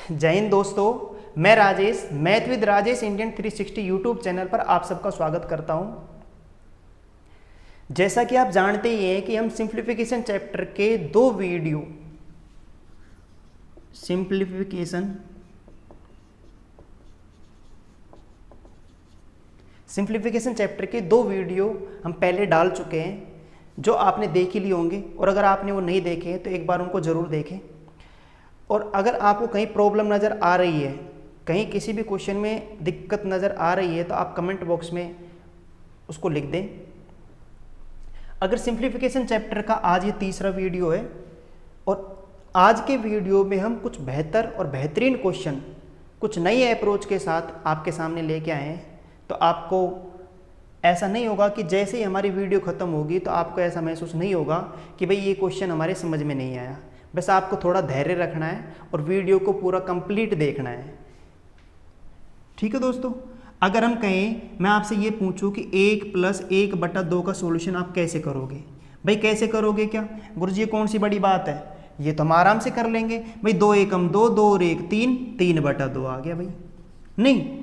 जय हिंद दोस्तों, मैं Rajesh math with Rajesh Indian 360 YouTube channel पर आप सबका स्वागत करता हूं। जैसा कि आप जानते ही हैं कि हम सिंप्लीफिकेशन चैप्टर के दो वीडियो सिंप्लीफिकेशन चैप्टर के दो वीडियो हम पहले डाल चुके हैं, जो आपने देख ही लिए होंगे। और अगर आपने वो नहीं देखे हैं तो एक बार उनको ज़रूर देखें। और अगर आपको कहीं प्रॉब्लम नज़र आ रही है, कहीं किसी भी क्वेश्चन में दिक्कत नज़र आ रही है, तो आप कमेंट बॉक्स में उसको लिख दें। अगर सिंप्लीफिकेशन चैप्टर का आज ये तीसरा वीडियो है और आज के वीडियो में हम कुछ बेहतर और बेहतरीन क्वेश्चन कुछ नई अप्रोच के साथ आपके सामने लेके आए हैं। तो आपको ऐसा नहीं होगा कि जैसे ही हमारी वीडियो ख़त्म होगी तो आपको ऐसा महसूस नहीं होगा कि भाई ये क्वेश्चन हमारे समझ में नहीं आया। बस आपको थोड़ा धैर्य रखना है और वीडियो को पूरा कंप्लीट देखना है। ठीक है दोस्तों, अगर हम कहें, मैं आपसे ये पूछूं कि 1 + 1/2 का सॉल्यूशन आप कैसे करोगे? भाई कैसे करोगे क्या गुरुजी, ये कौन सी बड़ी बात है, ये तो हम आराम से कर लेंगे। भाई 2 एकम 2, 2 और 1 3, 3/2 आ गया। भाई नहीं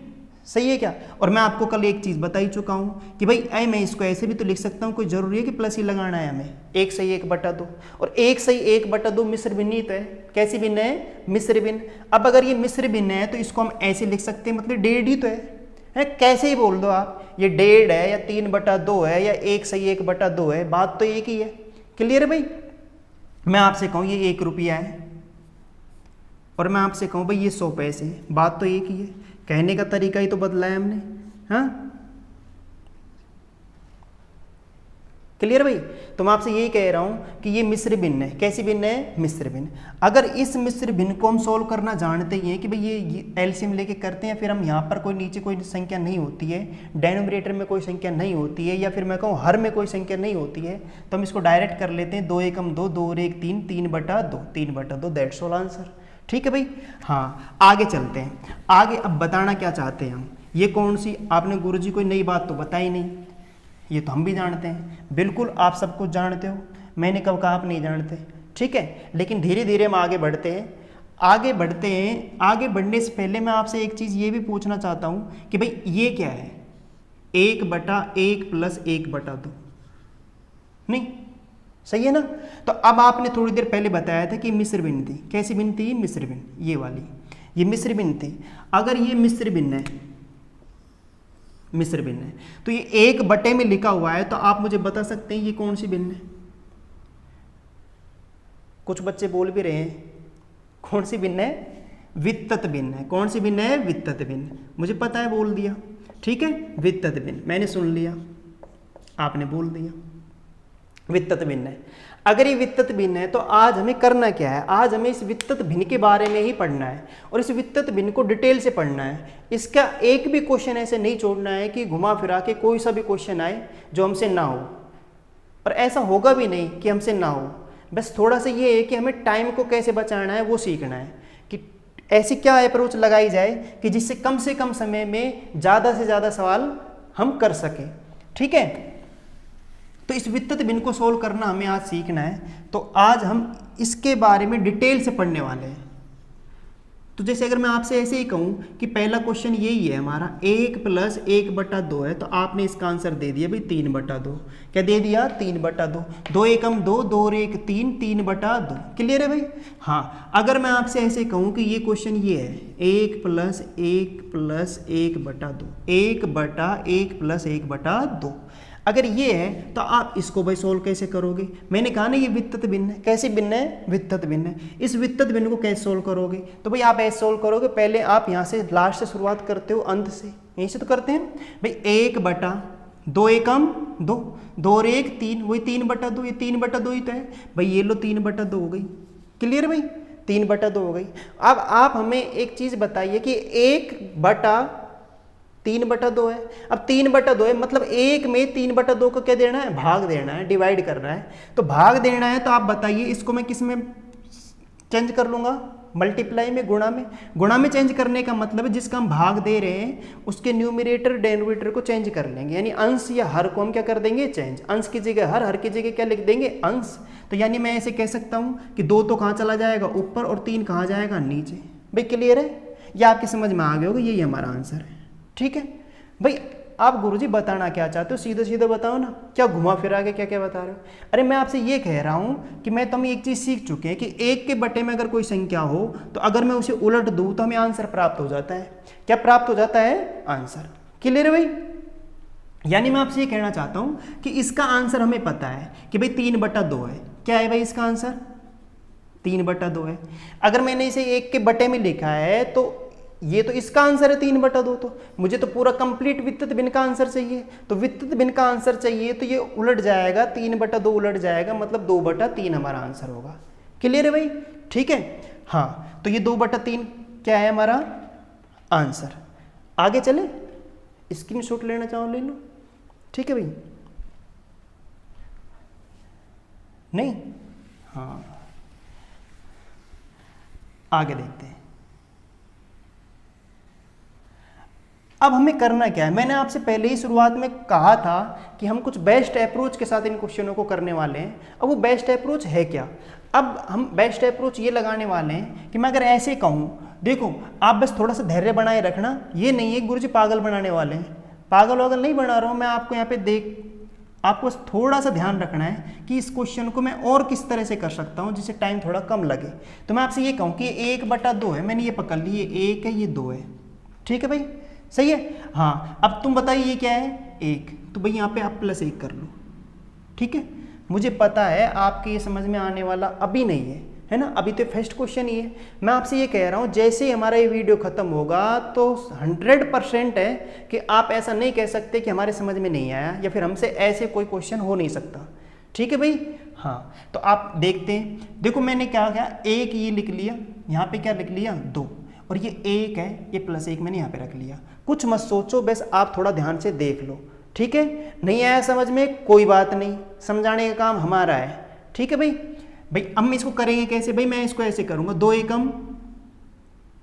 सही है क्या? और मैं आपको कल एक चीज़ बता ही चुका हूँ कि भाई मैं इसको ऐसे भी तो लिख सकता हूँ, कोई ज़रूरी है कि प्लस ही लगाना है हमें। 1 सही 1/2 और 1 सही 1/2 मिश्र भिन्न ही तो है। कैसी भिन्न है? मिश्र भिन्न। अब अगर ये मिश्र भिन्न है तो इसको हम ऐसे लिख सकते हैं, मतलब 1.5 ही तो है। कैसे ही बोल दो आप, ये 1.5 है या 3/2 है या 1 सही 1/2 है, बात तो एक ही है। क्लियर है भाई? मैं आपसे कहूँ ये 1 रुपया है और मैं आपसे कहूँ भाई ये 100 पैसे हैं, बात तो एक ही है। कहने का तरीका ही तो बदला है हमने। हाँ क्लियर भाई? तो मैं आपसे यही कह रहा हूं कि ये मिश्र भिन्न है। कैसी भिन्न है? मिश्र भिन्न। अगर इस मिश्र भिन्न को हम सोल्व करना जानते ही हैं कि भाई ये एलसीएम लेके करते हैं, फिर हम यहाँ पर कोई नीचे कोई संख्या नहीं होती है, डेनोमिनेटर में कोई संख्या नहीं होती है, या फिर मैं कहूँ हर में कोई संख्या नहीं होती है, तो हम इसको डायरेक्ट कर लेते हैं। 2 एकम 2, 2 और 1 3, 3/2, 3/2, दैट्स ऑल आंसर। ठीक है भाई? हाँ आगे चलते हैं। आगे अब बताना क्या चाहते हैं हम, ये कौन सी आपने गुरुजी कोई नई बात तो बताई नहीं, ये तो हम भी जानते हैं, बिल्कुल आप सब कुछ जानते हो। मैंने कब कहा आप नहीं जानते? ठीक है, लेकिन धीरे धीरे हम आगे बढ़ते हैं। आगे बढ़ने से पहले मैं आपसे एक चीज़ ये भी पूछना चाहता हूँ कि भाई ये क्या है? 1/1 + 1/2 नहीं सही है ना? तो अब आपने थोड़ी देर पहले बताया था कि मिश्र भिन्न थी। कैसी भिन्न थी? मिश्र भिन्न, ये वाली, ये मिश्र भिन्न थी। अगर ये मिश्र भिन्न है, मिश्र भिन्न है, तो ये 1/, में लिखा हुआ है, तो आप मुझे बता सकते हैं ये कौन सी भिन्न है? कुछ बच्चे बोल भी रहे हैं कौन सी भिन्न है? वित्तत भिन्न है। कौन सी भिन्न है? वित्तत भिन्न। मुझे पता है, बोल दिया। ठीक है, वित्तत भिन्न, मैंने सुन लिया, आपने बोल दिया वित्तत भिन्न है। अगर ये वित्तत भिन्न है तो आज हमें करना क्या है? आज हमें इस वित्तत भिन्न के बारे में ही पढ़ना है और इस वित्तत भिन्न को डिटेल से पढ़ना है। इसका एक भी क्वेश्चन ऐसे नहीं छोड़ना है कि घुमा फिरा के कोई सा भी क्वेश्चन आए जो हमसे ना हो, और ऐसा होगा भी नहीं कि हमसे ना हो। बस थोड़ा सा ये है कि हमें टाइम को कैसे बचाना है वो सीखना है, कि ऐसी क्या अप्रोच लगाई जाए कि जिससे कम से कम समय में ज़्यादा से ज़्यादा सवाल हम कर सकें। ठीक है, तो इस वित्तत भिन्न को सोल्व करना हमें आज सीखना है। तो आज हम इसके बारे में डिटेल से पढ़ने वाले हैं। तो जैसे अगर मैं आपसे ऐसे ही कहूँ कि पहला क्वेश्चन यही है हमारा, 1 + 1/2 है, तो आपने इसका आंसर दे दिया भाई 3/2। क्या दे दिया? 3/2। 2 एकम 2, 2 और 1 3, 3/2। क्लियर है भाई? हाँ, अगर मैं आपसे ऐसे कहूँ कि ये क्वेश्चन ये है, 1 + 1 + 1/2, 1/1 + 1/2, अगर ये है तो आप इसको भाई सोल्व कैसे करोगे? मैंने कहा ना ये वित्तत भिन्न है। कैसी भिन्न है? वित्तत भिन्न है। इस वित्तत भिन्न को कैसे सोल्व करोगे? तो भाई आप ऐसे सोल्व करोगे, पहले आप यहाँ से लास्ट से शुरुआत करते हो, अंत से, यहीं से तो करते हैं भाई। 1/2 एकम 2, 2 और 1 3, वही 3/2, ये 3/2 ही तो है भाई। ये लो 3/2 हो गई। क्लियर भाई? 3/2 हो गई। अब आप हमें एक चीज़ बताइए कि 1/3/2 है। अब 3/2 है, मतलब 1 में 3/2 को क्या देना है? भाग देना है, डिवाइड करना है। तो भाग देना है तो आप बताइए इसको मैं किस में चेंज कर लूँगा? मल्टीप्लाई में, गुणा में। गुणा में चेंज करने का मतलब है जिसका हम भाग दे रहे हैं उसके न्यूमरेटर डेनोमिनेटर को चेंज कर लेंगे, यानी अंश या हर को हम क्या कर देंगे? चेंज। अंश की जगह हर, हर की जगह क्या लिख देंगे? अंश। तो यानी मैं ऐसे कह सकता हूँ कि 2 तो कहाँ चला जाएगा? ऊपर, और 3 कहाँ जाएगा? नीचे। भाई क्लियर है, ये आपकी समझ में आ गया होगा, यही हमारा आंसर है। ठीक है भाई, आप गुरुजी बताना क्या चाहते हो, सीधे सीधे बताओ ना, क्या घुमा फिरा के क्या क्या बता रहे हो। अरे मैं आपसे ये कह रहा हूँ कि मैं तो हम एक चीज़ सीख चुके हैं कि 1 के बटे में अगर कोई संख्या हो तो अगर मैं उसे उलट दूँ तो हमें आंसर प्राप्त हो जाता है। क्या प्राप्त हो जाता है? आंसर। क्लियर है भाई? यानी मैं आपसे ये कहना चाहता हूँ कि इसका आंसर हमें पता है कि भाई 3/2 है। क्या है भाई इसका आंसर? 3/2 है। अगर मैंने इसे 1 के बटे में लिखा है तो ये तो इसका आंसर है 3/2। तो मुझे तो पूरा कंप्लीट वित्तत भिन्न का आंसर चाहिए, तो वित्तत भिन्न का आंसर चाहिए तो ये उलट जाएगा, 3/2 उलट जाएगा, मतलब 2/3 हमारा आंसर होगा। क्लियर है भाई? ठीक है, हाँ, तो ये 2/3 क्या है हमारा आंसर। आगे चले, स्क्रीनशॉट लेना चाहो ले लो। ठीक है भाई? नहीं, हाँ, आगे देखते हैं। अब हमें करना क्या है, मैंने आपसे पहले ही शुरुआत में कहा था कि हम कुछ बेस्ट अप्रोच के साथ इन क्वेश्चनों को करने वाले हैं। अब वो बेस्ट अप्रोच है क्या? अब हम बेस्ट अप्रोच ये लगाने वाले हैं कि मैं अगर ऐसे कहूँ, देखो आप बस थोड़ा सा धैर्य बनाए रखना, ये नहीं है गुरुजी पागल बनाने वाले हैं, पागल वागल नहीं बना रहा हूँ मैं आपको यहाँ पे आपको बस थोड़ा सा ध्यान रखना है कि इस क्वेश्चन को मैं और किस तरह से कर सकता हूँ जिससे टाइम थोड़ा कम लगे। तो मैं आपसे ये कहूँ कि 1/2 है, मैंने ये पकड़ ली, ये 1 है, ये 2 है। ठीक है भाई, सही है? हाँ, अब तुम बताइए ये क्या है? 1, तो भाई यहाँ पे आप +1 कर लो। ठीक है, मुझे पता है आपके ये समझ में आने वाला अभी नहीं है ना, अभी तो फर्स्ट क्वेश्चन ही है। मैं आपसे ये कह रहा हूँ जैसे ही हमारा ये वीडियो खत्म होगा तो 100% है कि आप ऐसा नहीं कह सकते कि हमारे समझ में नहीं आया, या फिर हमसे ऐसे कोई क्वेश्चन हो नहीं सकता। ठीक है भाई? हाँ, तो आप देखते हैं, देखो मैंने क्या किया, 1 ये लिख लिया, यहाँ पे क्या लिख लिया 2, और ये 1 है, ये +1 मैंने यहाँ पे रख लिया। कुछ मत सोचो, बस आप थोड़ा ध्यान से देख लो। ठीक है, नहीं आया समझ में कोई बात नहीं, समझाने का काम हमारा है। ठीक है भाई? भाई अब हम इसको करेंगे कैसे? भाई मैं इसको ऐसे करूंगा, 2 एकम,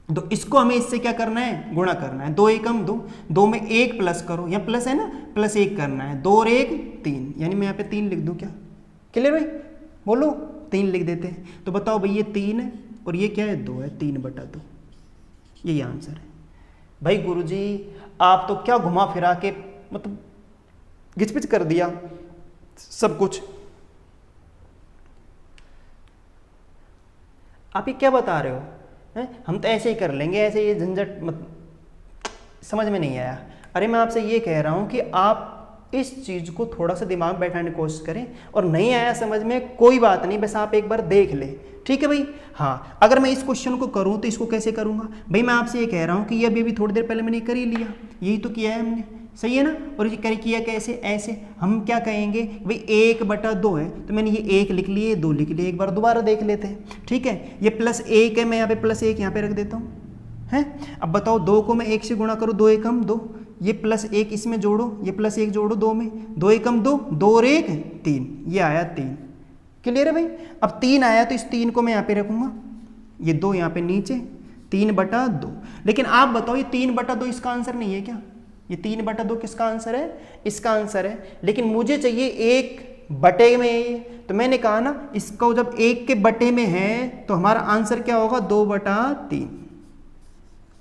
तो इसको हमें इससे क्या करना है? गुणा करना है। 2 एकम 2, 2 में 1 प्लस करो, यहाँ प्लस है ना, +1 करना है, 2 और 1 3, यानी मैं यहाँ पे 3 लिख दूँ क्या? क्लियर भाई? बोलो, 3 लिख देते हैं। तो बताओ भाई ये 3 है और ये क्या है? 2 है, 3/2, यही आंसर है। भाई गुरुजी आप तो क्या घुमा फिरा के मतलब घिचपिच कर दिया सब कुछ। आप ये क्या बता रहे हो? हैं? हम तो ऐसे ही कर लेंगे, ऐसे ये झंझट मत, समझ में नहीं आया। अरे मैं आपसे ये कह रहा हूँ कि आप इस चीज़ को थोड़ा सा दिमाग में बैठाने की कोशिश करें, और नहीं आया समझ में कोई बात नहीं, बस आप एक बार देख लें। ठीक है भाई? हाँ, अगर मैं इस क्वेश्चन को करूँ तो इसको कैसे करूँगा? भाई मैं आपसे ये कह रहा हूँ कि ये अभी थोड़ी देर पहले मैंने कर ही लिया, यही तो किया है हमने, सही है ना? और ये किया कैसे? ऐसे हम क्या कहेंगे भाई 1/2 है, तो मैंने ये 1 लिख लिए, 2 लिख लिए, एक बार दोबारा देख लेते हैं। ठीक है, ये +1 है, मैं यहाँ पे +1 यहाँ पे रख देता हूँ, है? अब बताओ 2 को मैं 1 से गुणा करूँ, 2 एकम 2, ये +1 इसमें जोड़ो, ये +1 जोड़ो 2 में, 2 एकम 2, 2 और 1 3, ये आया 3। क्लियर है भाई? अब 3 आया तो इस 3 को मैं यहाँ पे रखूँगा, ये 2 यहाँ पे नीचे, 3/2। लेकिन आप बताओ ये 3/2 इसका आंसर नहीं है क्या? ये 3/2 किसका आंसर है? इसका आंसर है। लेकिन मुझे चाहिए 1 बटे में, तो मैंने कहा ना इसको जब 1 के बटे में है तो हमारा आंसर क्या होगा? 2/3।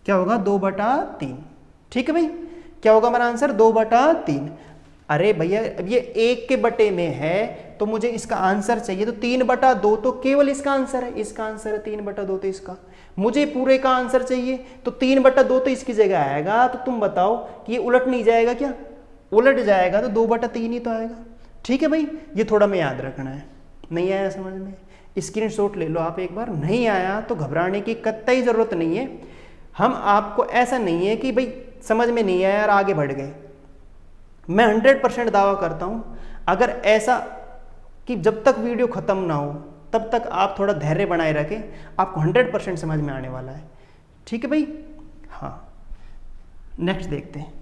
क्या होगा? 2/3। ठीक है भाई? क्या होगा हमारा आंसर? 2/3। अरे भैया अब ये 1 के बटे में है तो मुझे इसका आंसर चाहिए, तो 3/2 तो केवल इसका आंसर है, इसका आंसर है 3/2 तो इसका, मुझे पूरे का आंसर चाहिए, तो 3/2 तो इसकी जगह आएगा। तो तुम बताओ कि ये उलट नहीं जाएगा क्या? उलट जाएगा तो 2/3 ही तो आएगा। ठीक है भाई? ये थोड़ा में याद रखना है। नहीं आया समझ में, स्क्रीनशॉट ले लो आप एक बार। नहीं आया तो घबराने की कतई जरूरत नहीं है। हम आपको ऐसा नहीं है कि भाई समझ में नहीं आया और आगे बढ़ गए। मैं 100% दावा करता हूं, अगर ऐसा कि जब तक वीडियो खत्म ना हो तब तक आप थोड़ा धैर्य बनाए रखें, आपको 100% समझ में आने वाला है। ठीक है भाई? हाँ, नेक्स्ट देखते हैं।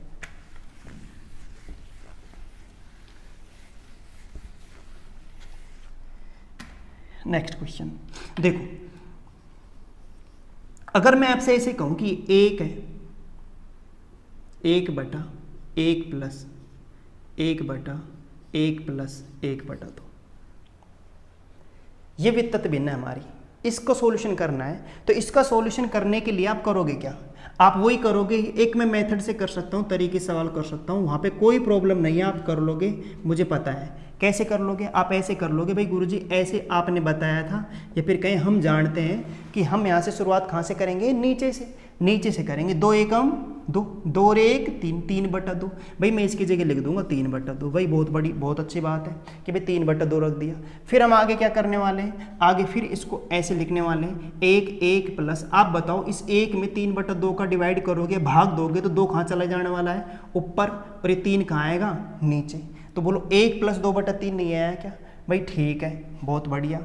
नेक्स्ट क्वेश्चन देखो, अगर मैं आपसे ऐसे कहूं कि 1 है, 1/1 प्लस 1/1 प्लस 1/2, ये वित्तत भिन्न है हमारी। इसको सॉल्यूशन करना है, तो इसका सॉल्यूशन करने के लिए आप करोगे क्या, आप वही करोगे। एक मैं मेथड से कर सकता हूँ, तरीके से सवाल कर सकता हूँ, वहाँ पे कोई प्रॉब्लम नहीं है, आप कर लोगे, मुझे पता है। कैसे कर लोगे आप, ऐसे कर लोगे भाई गुरुजी ऐसे आपने बताया था, या फिर कहीं हम जानते हैं कि हम यहाँ से शुरुआत कहाँ से करेंगे, नीचे से करेंगे। 2 एकम 2, 2 और 1 3, 3/2। भाई मैं इसकी जगह लिख दूंगा 3/2। भाई बहुत अच्छी बात है कि भाई 3/2 रख दिया। फिर हम आगे क्या करने वाले हैं, आगे फिर इसको ऐसे लिखने वाले हैं 1 प्लस, आप बताओ इस 1 में 3/2 का डिवाइड करोगे, भाग दोगे तो 2 कहाँ चला जाने वाला है, ऊपर, और ये 3 कहाँ आएगा, नीचे। तो बोलो 1 + 2/3 नहीं आया क्या, भाई ठीक है, बहुत बढ़िया।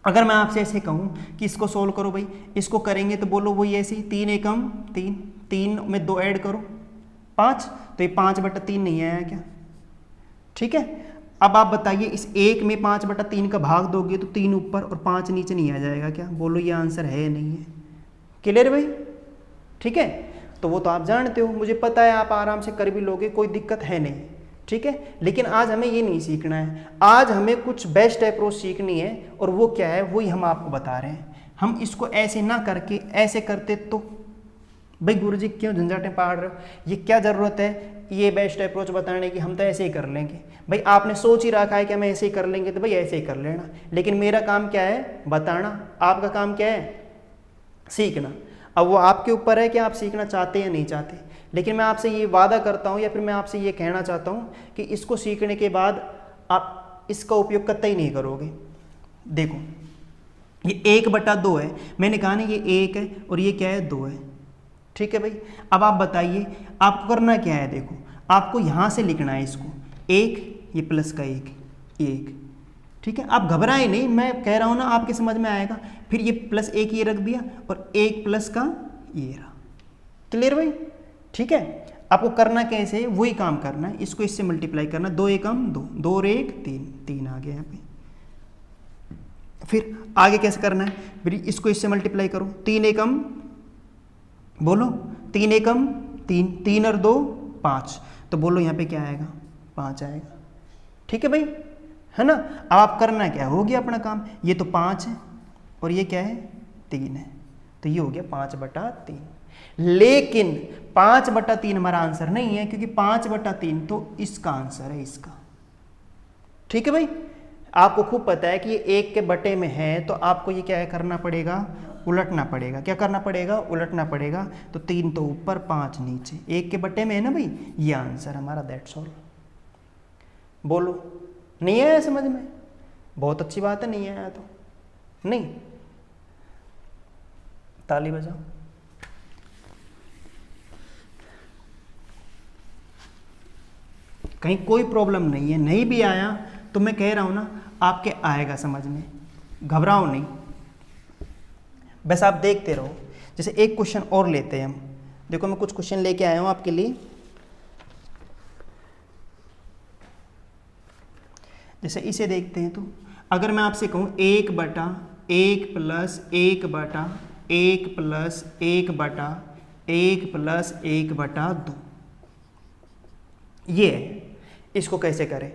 अगर मैं आपसे ऐसे कहूँ कि इसको सोल्व करो भाई, इसको करेंगे तो बोलो वही ऐसी 3 एकम 3, 3 में 2 ऐड करो 5, तो ये 5/3 नहीं आया क्या, ठीक है। अब आप बताइए इस 1 में 5/3 का भाग दोगे तो 3 ऊपर और 5 नीचे नहीं आ जाएगा क्या, बोलो ये आंसर है नहीं है। क्लियर भाई, ठीक है। तो वो तो आप जानते हो, मुझे पता है आप आराम से कर भी लोगे, कोई दिक्कत है नहीं, ठीक है। लेकिन आज हमें ये नहीं सीखना है, आज हमें कुछ बेस्ट अप्रोच सीखनी है, और वो क्या है वही हम आपको बता रहे हैं। हम इसको ऐसे ना करके ऐसे करते तो भाई गुरुजी क्यों झंझाटें पाड़ रहे हो, ये क्या ज़रूरत है ये बेस्ट अप्रोच बताने की, हम तो ऐसे ही कर लेंगे। भाई आपने सोच ही रखा है कि हम ऐसे ही कर लेंगे, तो भाई ऐसे ही कर लेना। लेकिन मेरा काम क्या है, बताना, आपका काम क्या है, सीखना। अब वो आपके ऊपर है कि आप सीखना चाहते या नहीं चाहते। लेकिन मैं आपसे ये वादा करता हूँ, या फिर मैं आपसे ये कहना चाहता हूँ कि इसको सीखने के बाद आप इसका उपयोग कतई नहीं करोगे। देखो ये 1/2 है, मैंने कहा ना ये 1 है और ये क्या है 2 है, ठीक है भाई। अब आप बताइए आपको करना क्या है, देखो आपको यहाँ से लिखना है इसको 1, ये प्लस का 1, ठीक है। आप घबराएं नहीं, मैं कह रहा हूँ ना आपके समझ में आएगा। फिर ये +1 ये रख दिया, और 1 प्लस का ये रहा। क्लियर भाई, ठीक है। आपको करना कैसे है, वही काम करना है, इसको इससे मल्टीप्लाई करना, 2 एकम 2, 2 और 1 3, 3 आ गया यहाँ पे। फिर आगे कैसे करना है, फिर इसको इससे मल्टीप्लाई करो, 3 एकम बोलो 3 एकम 3, 3 और 2 5, तो बोलो यहाँ पे क्या आएगा, 5 आएगा, ठीक है भाई, है ना। अब आप करना क्या, हो गया अपना काम। ये तो 5 है और ये क्या है 3 है, तो ये हो गया 5/3। लेकिन 5/3 हमारा आंसर नहीं है, क्योंकि 5/3 तो इसका आंसर है, इसका, ठीक है भाई। आपको खूब पता है कि ये 1 के बटे में है, तो आपको ये क्या है करना पड़ेगा, उलटना पड़ेगा। क्या करना पड़ेगा, उलटना पड़ेगा। तो 3 तो ऊपर 5 नीचे, 1 के बटे में है ना भाई, ये आंसर हमारा, दैट्स ऑल। बोलो नहीं आया समझ में, बहुत अच्छी बात है, नहीं आया तो नहीं, ताली बजाओ। कहीं कोई प्रॉब्लम नहीं है, नहीं भी आया तो मैं कह रहा हूं ना आपके आएगा समझ में, घबराओ नहीं, बस आप देखते रहो। जैसे एक क्वेश्चन और लेते हैं हम, देखो मैं कुछ क्वेश्चन लेके आया हूं आपके लिए। जैसे इसे देखते हैं, तो अगर मैं आपसे कहूं 1/1 + 1/1 + 1/1 + 1/2, ये है, इसको कैसे करें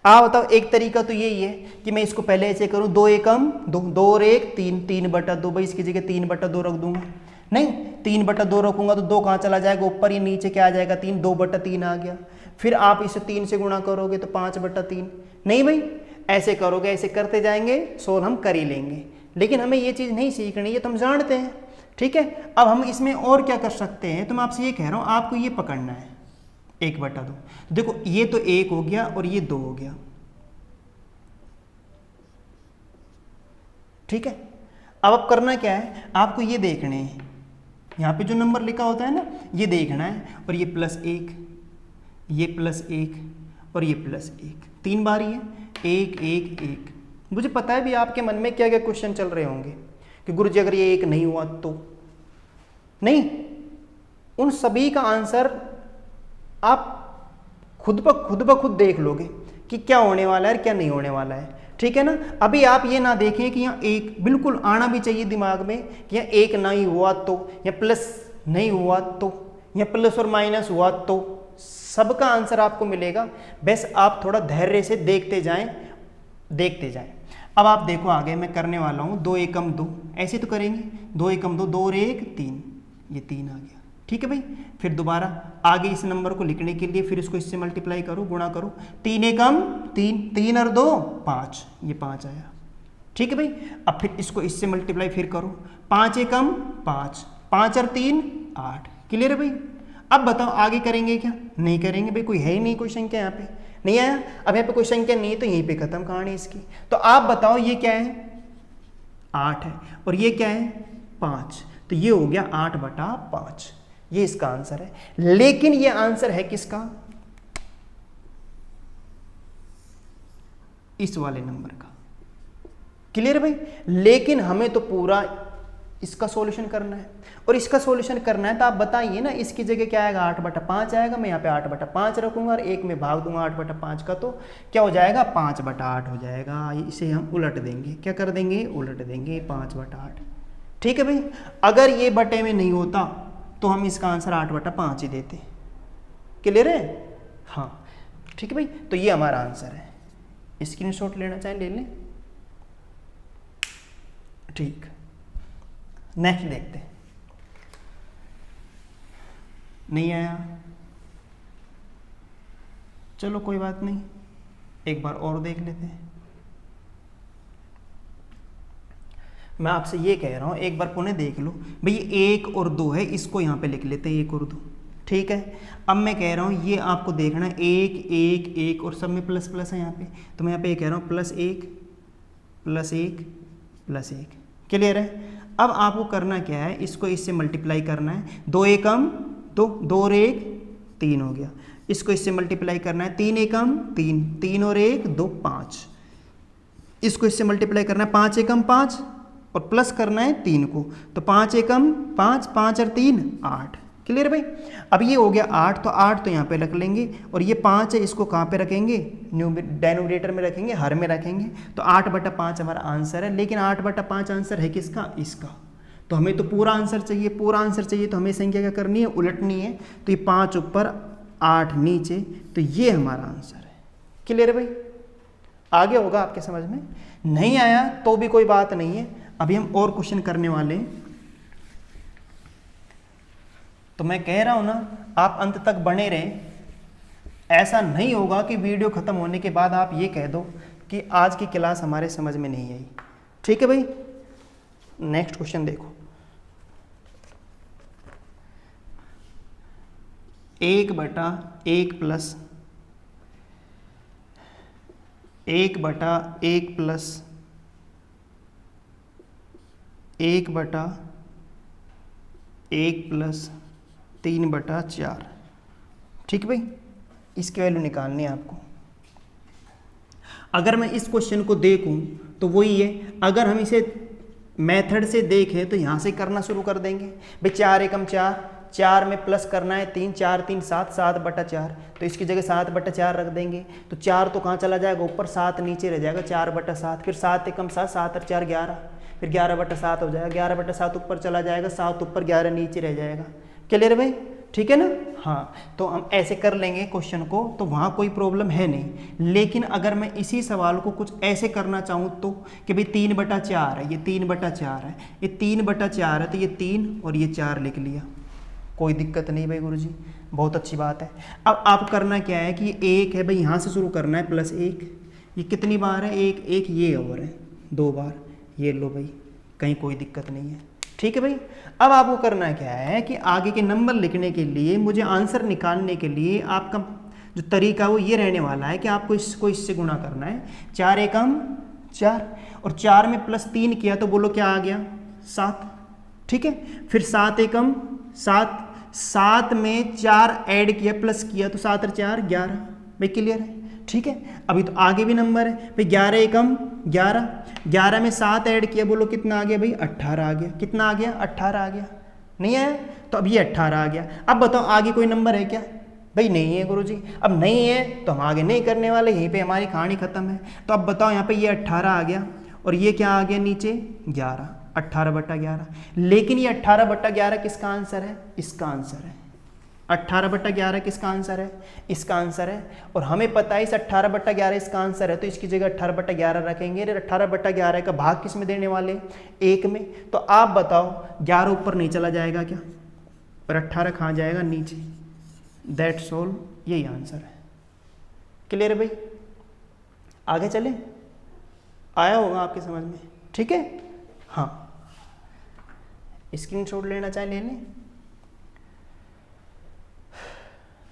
आप बताओ। एक तरीका तो यही है कि मैं इसको पहले ऐसे करूं, 2 एकम 2, 2 और 1 3, 3/2। भाई इसकी जगह 3/2 रख दूंगा, नहीं 3/2 रखूंगा तो 2 कहाँ चला जाएगा, ऊपर, ये नीचे क्या आ जाएगा 3, 2/3 आ गया। फिर आप इसे 3 से गुणा करोगे तो 5/3, नहीं भाई ऐसे करोगे, ऐसे करते जाएंगे, सोल्व हम कर ही लेंगे। लेकिन हमें ये चीज़ नहीं सीखनी, ये तो हम जानते हैं, ठीक है। अब हम इसमें और क्या कर सकते हैं, तो मैं आपसे ये कह रहा हूँ आपको ये पकड़ना है 1/2। देखो ये तो 1 हो गया और ये 2 हो गया, ठीक है। अब आप करना क्या है, आपको ये देखने हैं, यहाँ पे जो नंबर लिखा होता है ना ये देखना है, और ये +1, ये +1 और ये +1, 3 बार ही है, 1 1 1। मुझे पता है भी आपके मन में क्या क्या क्वेश्चन चल रहे होंगे कि गुरुजी अगर ये 1 नहीं हुआ तो, नहीं, उन सभी का आंसर आप खुद ब खुद देख लोगे कि क्या होने वाला है और क्या नहीं होने वाला है, ठीक है ना। अभी आप ये ना देखें कि यहाँ 1 बिल्कुल आना भी चाहिए दिमाग में कि यहाँ 1 नहीं हुआ तो, या प्लस नहीं हुआ तो, या प्लस और माइनस हुआ तो, सबका आंसर आपको मिलेगा। बस आप थोड़ा धैर्य से देखते जाएं। अब आप देखो आगे मैं करने वाला हूँ 2 एकम 2, ऐसे तो करेंगे 2 एकम 2, 2 और 1 3, ये 3 आ गया। ठीक है भाई, फिर दोबारा आगे इस नंबर को लिखने के लिए फिर इसको इससे मल्टीप्लाई करो, गुणा करो, 3 एकम 3, 3 और 2 5, ये 5 आया। ठीक है भाई, अब फिर इसको इससे मल्टीप्लाई फिर करो, 5 एकम 5, 5 और 3 8। क्लियर है भाई? अब बताओ आगे करेंगे क्या? नहीं करेंगे भाई, कोई है ही नहीं कोई संख्या यहाँ पे, नहीं आया। अब यहाँ पे कोई संख्या नहीं है तो यहीं पे खत्म कहानी इसकी। तो आप बताओ ये क्या है? 8 है, और ये क्या है? 5, तो ये हो गया 8/5, ये इसका आंसर है। लेकिन ये आंसर है किसका? इस वाले नंबर का। क्लियर है भाई? लेकिन हमें तो पूरा इसका सॉल्यूशन करना है, और इसका सॉल्यूशन करना है तो आप बताइए ना, इसकी जगह क्या आएगा? 8/5 आएगा। मैं यहाँ पे 8/5 रखूंगा और 1 में भाग दूंगा 8/5 का, तो क्या हो जाएगा? 5/8 हो जाएगा। इसे हम उलट देंगे, क्या कर देंगे? उलट देंगे 5/8। ठीक है भाई, अगर ये बटे में नहीं होता तो हम इसका आंसर 8/5 ही देते। क्लियर है? हाँ ठीक है भाई, तो ये हमारा आंसर है। स्क्रीनशॉट लेना चाहें ले लें। ठीक, नेक्स्ट देखते हैं। नहीं आया, चलो कोई बात नहीं, एक बार और देख लेते हैं। मैं आपसे ये कह रहा हूं एक बार पुनः देख लो भाई, 1 और 2 है, इसको यहां पे लिख लेते हैं 1 और 2। ठीक है, अब मैं कह रहा हूं ये आपको देखना है 1 1 1 और सब में प्लस प्लस है यहाँ पे, तो मैं यहाँ पे कह रहा हूँ +1 +1 +1। क्लियर है? अब आपको करना क्या है? इसको इससे मल्टीप्लाई करना है, 2 एकम 2, 2 और 1 3 हो गया। इसको इससे मल्टीप्लाई करना है, 3 एकम 3, 3 और 1 2 5। इसको इससे मल्टीप्लाई करना है, 5 एकम 5 और प्लस करना है 3 को, तो 5 एकम 5, 5 और 3 8। क्लियर भाई? अब ये हो गया 8, तो 8 तो यहाँ पे रख लेंगे, और ये 5 है, इसको कहाँ पे रखेंगे? डेनोमिनेटर में रखेंगे, हर में रखेंगे, तो 8/5 हमारा आंसर है। लेकिन 8/5 आंसर है किसका? इसका। तो हमें तो पूरा आंसर चाहिए, पूरा आंसर चाहिए तो हमें संख्या क्या करनी है? उलटनी है। तो ये 5 ऊपर 8 नीचे, तो ये हमारा आंसर है। क्लियर है भाई? आगे होगा आपके समझ में? नहीं आया तो भी कोई बात नहीं है, अभी हम और क्वेश्चन करने वाले हैं। तो मैं कह रहा हूं ना, आप अंत तक बने रहें। ऐसा नहीं होगा कि वीडियो खत्म होने के बाद आप ये कह दो कि आज की क्लास हमारे समझ में नहीं आई। ठीक है भाई? नेक्स्ट क्वेश्चन देखो, 1/1 प्लस 1/1 प्लस 1/1 प्लस 3/4। ठीक है भाई, इसकी वैल्यू निकालनी है आपको। अगर मैं इस क्वेश्चन को देखूं तो वही है, अगर हम इसे मेथड से देखें तो यहाँ से करना शुरू कर देंगे भाई। 4 एकम 4, 4 में प्लस करना है 3, 4 3 7, 7/4, तो इसकी जगह 7/4 रख देंगे। तो 4 तो कहाँ चला जाएगा? ऊपर, 7 नीचे रह जाएगा, 4/7। फिर 7 एकम 7, 7 और 4 11, फिर 11/7 हो जाएगा, 11/7 ऊपर चला जाएगा, 7 ऊपर 11 नीचे रह जाएगा। क्लियर भाई? ठीक है ना? हाँ, तो हम ऐसे कर लेंगे क्वेश्चन को, तो वहाँ कोई प्रॉब्लम है नहीं। लेकिन अगर मैं इसी सवाल को कुछ ऐसे करना चाहूँ तो कि भाई 3/4 है, ये 3/4 है, ये 3/4 है, तो ये 3 और ये 4 लिख लिया, कोई दिक्कत नहीं भाई गुरुजी, बहुत अच्छी बात है। अब आप करना क्या है कि ये 1 है भाई, यहाँ से शुरू करना है, +1, ये कितनी बार है? 1 1, ये और है 2 बार, ये लो भाई, कहीं कोई दिक्कत नहीं है। ठीक है भाई? अब आपको करना क्या है कि आगे के नंबर लिखने के लिए, मुझे आंसर निकालने के लिए आपका जो तरीका वो ये रहने वाला है कि आपको इसको इससे गुणा करना है। 4 एकम 4, और 4 में +3 किया तो बोलो क्या आ गया? 7। ठीक है, फिर 7 एकम 7, 7 में 4 ऐड किया, प्लस किया, तो 7 और 4 11 भाई। क्लियर है? ठीक है, अभी तो आगे भी नंबर है भाई, 11 एकम 11, 11 में 7 ऐड किया, बोलो कितना आ गया भाई? 18 आ गया। कितना आ गया? 18 आ गया। नहीं आया? तो अब ये 18 आ गया। अब बताओ आगे कोई नंबर है क्या? भाई नहीं है गुरुजी। अब नहीं है तो हम आगे नहीं करने वाले, यहीं पे हमारी कहानी खत्म है। तो अब बताओ, यहाँ पे ये 18 आ गया, और ये क्या आ गया नीचे? 11, 18/11। लेकिन ये 18/11 किसका आंसर है? इसका आंसर है। 18/11 किसका आंसर है? इसका आंसर है। और हमें पता है इस 18/11 इसका आंसर है, तो इसकी जगह 18/11 रखेंगे। 18/11 का भाग किस में देने वाले? 1 में। तो आप बताओ 11 ऊपर नहीं चला जाएगा क्या? और 18 कहाँ जाएगा? नीचे। दैट्स ऑल, यही आंसर है। क्लियर है भाई? आगे चले, आया होगा आपके समझ में? ठीक है, हाँ। स्क्रीनशॉट लेना चाहे ले लें,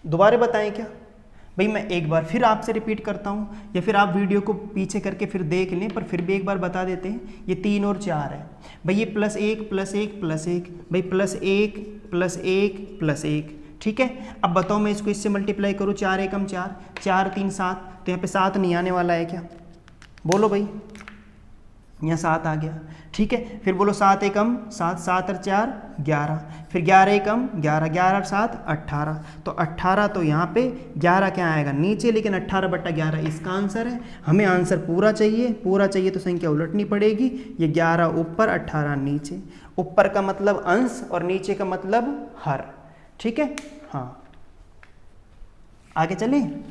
दोबारा बताएं क्या भाई? मैं एक बार फिर आपसे रिपीट करता हूँ, या फिर आप वीडियो को पीछे करके फिर देख लें, पर फिर भी एक बार बता देते हैं। ये 3 और 4 है भाई, ये +1 +1 +1 भाई, +1 +1 +1, ठीक है। अब बताओ मैं इसको इससे मल्टीप्लाई करूँ, 4 एकम 4, 4 3 7, तो यहाँ पे 7 नहीं आने वाला है क्या? बोलो भाई, यहाँ 7 आ गया, ठीक है। फिर बोलो 7 एकम 7, 7 और 4 11, फिर 11 एकम 11, 11 और 7 18, तो 18, तो यहाँ पे 11 क्या आएगा? नीचे, लेकिन 18/11 इसका आंसर है। हमें आंसर पूरा चाहिए, पूरा चाहिए तो संख्या उलटनी पड़ेगी। ये 11 ऊपर 18 नीचे, ऊपर का मतलब अंश और नीचे का मतलब हर, ठीक है, हाँ। आगे चलें,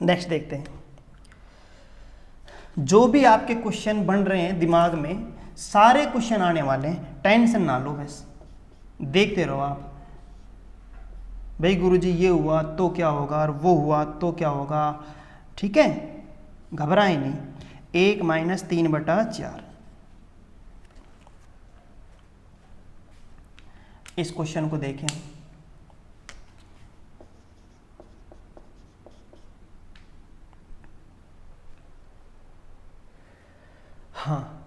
नेक्स्ट देखते हैं। जो भी आपके क्वेश्चन बन रहे हैं दिमाग में, सारे क्वेश्चन आने वाले हैं, टेंशन ना लो, बस देखते रहो आप। भाई गुरुजी ये हुआ तो क्या होगा, और वो हुआ तो क्या होगा, ठीक है, घबराएं नहीं। 1 - 3/4, इस क्वेश्चन को देखें। हाँ,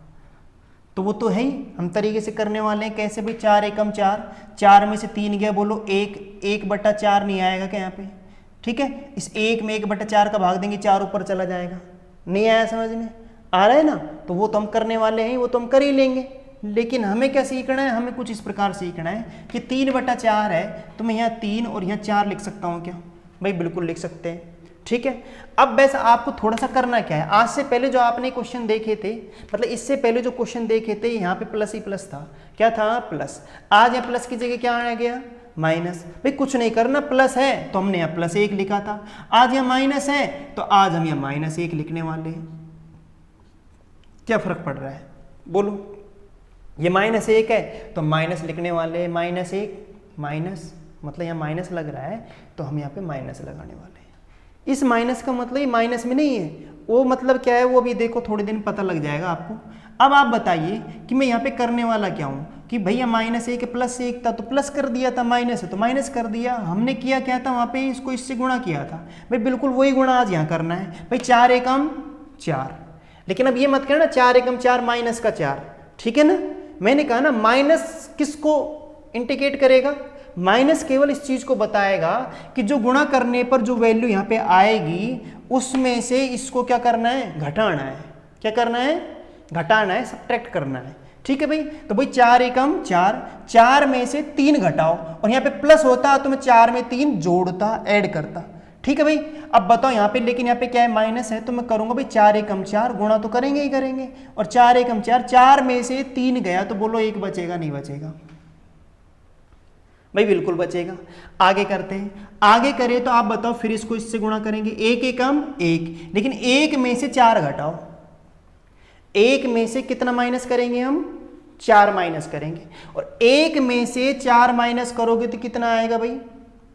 तो वो तो है ही, हम तरीके से करने वाले हैं। कैसे भाई? 4 एकम 4, 4 में से 3 गया, बोलो 1/4 नहीं आएगा क्या यहाँ पे? ठीक है, इस 1 में 1/4 का भाग देंगे, 4 ऊपर चला जाएगा। नहीं आया समझ में? आ रहा है ना? तो वो तो हम करने वाले हैं, वो तो हम कर ही लेंगे। लेकिन हमें क्या सीखना है? हमें कुछ इस प्रकार सीखना है कि 3/4 है, तो मैं यहाँ 3 और यहाँ 4 लिख सकता हूँ क्या? भाई बिल्कुल लिख सकते हैं, ठीक है। अब वैसे आपको थोड़ा सा करना क्या है, आज से पहले जो आपने क्वेश्चन देखे थे, मतलब इससे पहले जो क्वेश्चन देखे थे, यहाँ पे प्लस ही प्लस था। क्या था? प्लस। आज यहाँ प्लस की जगह क्या आ गया? माइनस। भाई कुछ नहीं करना, प्लस है तो हमने यहाँ +1 लिखा था, आज यहाँ माइनस है तो आज हम यहाँ -1 लिखने वाले हैं। क्या फर्क पड़ रहा है? बोलो। ये -1 है तो माइनस लिखने वाले हैं, -1 माइनस, मतलब यहाँ माइनस लग रहा है तो हम यहाँ पे माइनस लगाने वाले हैं। इस माइनस का मतलब ये माइनस में नहीं है, वो मतलब क्या है वो भी देखो, थोड़े दिन पता लग जाएगा आपको। अब आप बताइए कि मैं यहाँ पे करने वाला क्या हूँ कि भैया -1 है, +1 था तो प्लस कर दिया था, माइनस है तो माइनस कर दिया। हमने किया क्या था वहाँ पे? इसको इससे गुणा किया था। भाई बिल्कुल वही गुणा आज यहाँ करना है। भाई 4 एकम 4, लेकिन अब ये मत कहना 4 एकम 4 माइनस का 4, ठीक है ना? मैंने कहा ना माइनस किसको इंडिकेट करेगा? माइनस केवल इस चीज को बताएगा कि जो गुणा करने पर जो वैल्यू यहाँ पे आएगी उसमें से इसको क्या करना है? घटाना है। क्या करना है? घटाना है, सब्ट्रैक्ट करना है, ठीक है भाई। तो भाई 4 एकम 4, 4 में से 3 घटाओ, और यहाँ पे प्लस होता तो मैं 4 में 3 जोड़ता, ऐड करता, ठीक है भाई। अब बताओ यहाँ पे, लेकिन यहाँ पे क्या है? माइनस है, तो मैं करूंगा भाई 4 एकम 4, गुणा तो करेंगे ही करेंगे, और 4 एकम 4, 4 में से 3 गया तो बोलो 1 बचेगा, नहीं बचेगा? भाई बिल्कुल बचेगा। आगे करते हैं, आगे करें तो आप बताओ, फिर इसको इससे गुणा करेंगे। 1 एकम 1, लेकिन 1 में से 4 घटाओ, 1 में से कितना माइनस करेंगे हम? 4 माइनस करेंगे, और 1 में से 4 माइनस करोगे तो कितना आएगा भाई?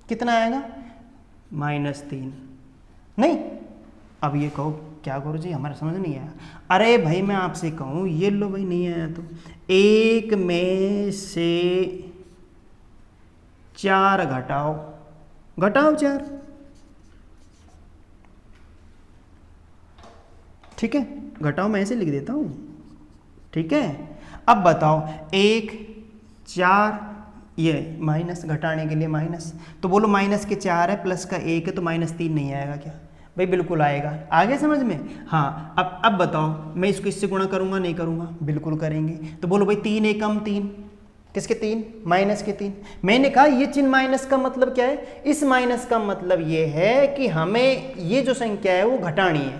कितना आएगा? -3। नहीं, अब ये कहो क्या गुरुजी हमारा समझ नहीं आया। अरे भाई मैं आपसे कहूँ, ये लो भाई, नहीं आया तो 1 में से 4 घटाओ, घटाओ 4, ठीक है, घटाओ, मैं ऐसे लिख देता हूं, ठीक है। अब बताओ 1 4, ये माइनस, घटाने के लिए माइनस, तो बोलो माइनस के 4 है, प्लस का 1 है, तो -3 नहीं आएगा क्या? भाई बिल्कुल आएगा। आगे समझ में? हाँ। अब बताओ, मैं इसको इससे गुणा करूंगा नहीं करूंगा? बिल्कुल करेंगे। तो बोलो भाई 3 एकम 3, किसके 3, माइनस के 3। मैंने कहा ये चिन्ह माइनस का मतलब क्या है, इस माइनस का मतलब ये है कि हमें ये जो संख्या है वो घटानी है,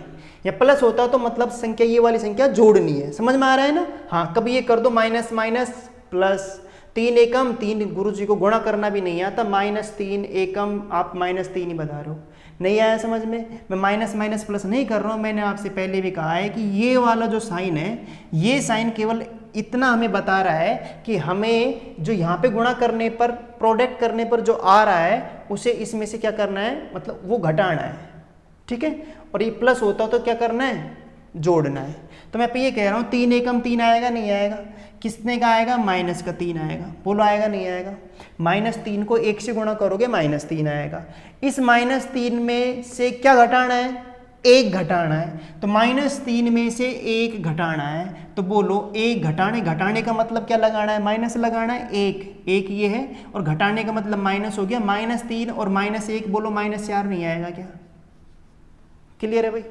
या प्लस होता तो मतलब संख्या ये वाली संख्या जोड़नी है। समझ में आ रहा है ना? हाँ, कभी ये कर दो माइनस माइनस प्लस, 3 एकम 3, गुरुजी को गुणा करना भी नहीं आता, -3 एकम आप -3 ही बता रहे हो। नहीं आया समझ में? मैं माइनस माइनस प्लस नहीं कर रहा हूँ। मैंने आपसे पहले भी कहा है कि ये वाला जो साइन है, ये साइन केवल इतना हमें बता रहा है कि हमें जो यहाँ पे गुणा करने पर, प्रोडक्ट करने पर जो आ रहा है उसे इसमें से क्या करना है, मतलब वो घटाना है। ठीक है, और ये प्लस होता तो क्या करना है, जोड़ना है। तो मैं पे ये कह रहा हूँ 3 एकम 3 आएगा, नहीं आएगा? किसने का आएगा, माइनस का 3 आएगा। बोलो आएगा नहीं आएगा? -3 को 1 से गुणा करोगे -3 आएगा। इस -3 में से क्या घटाना है, 1 घटाना है। तो -3 में से 1 घटाना है, तो बोलो 1 घटाने का मतलब क्या लगाना है, माइनस लगाना है। 1 ये है, और घटाने का मतलब माइनस हो गया। -3 और -1 बोलो -4 नहीं आएगा क्या? क्लियर है भाई?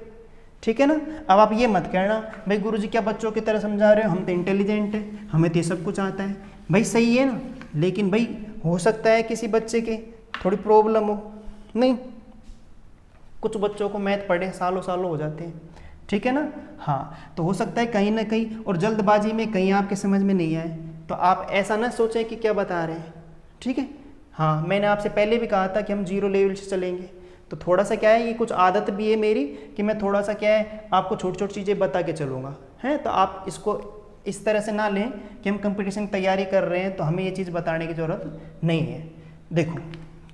ठीक है ना? अब आप ये मत कहना भाई गुरुजी क्या बच्चों की तरह समझा रहे हो, हम तो इंटेलिजेंट है, हमें तो ये सब कुछ आता है। भाई सही है ना, लेकिन भाई हो सकता है किसी बच्चे के थोड़ी प्रॉब्लम हो। नहीं, कुछ बच्चों को मैथ पढ़े सालों सालों हो जाते हैं। ठीक है ना? हाँ, तो हो सकता है कहीं ना कहीं और जल्दबाजी में कहीं आपके समझ में नहीं आए, तो आप ऐसा ना सोचें कि क्या बता रहे हैं। ठीक है? हाँ, मैंने आपसे पहले भी कहा था कि हम 0 लेवल से चलेंगे, तो थोड़ा सा क्या है, ये कुछ आदत भी है मेरी कि मैं थोड़ा सा क्या है आपको छोटी छोटी चीज़ें बता के चलूँगा, हैं। तो आप इसको इस तरह से ना लें कि हम कंपटीशन की तैयारी कर रहे हैं तो हमें ये चीज़ बताने की ज़रूरत नहीं है। देखो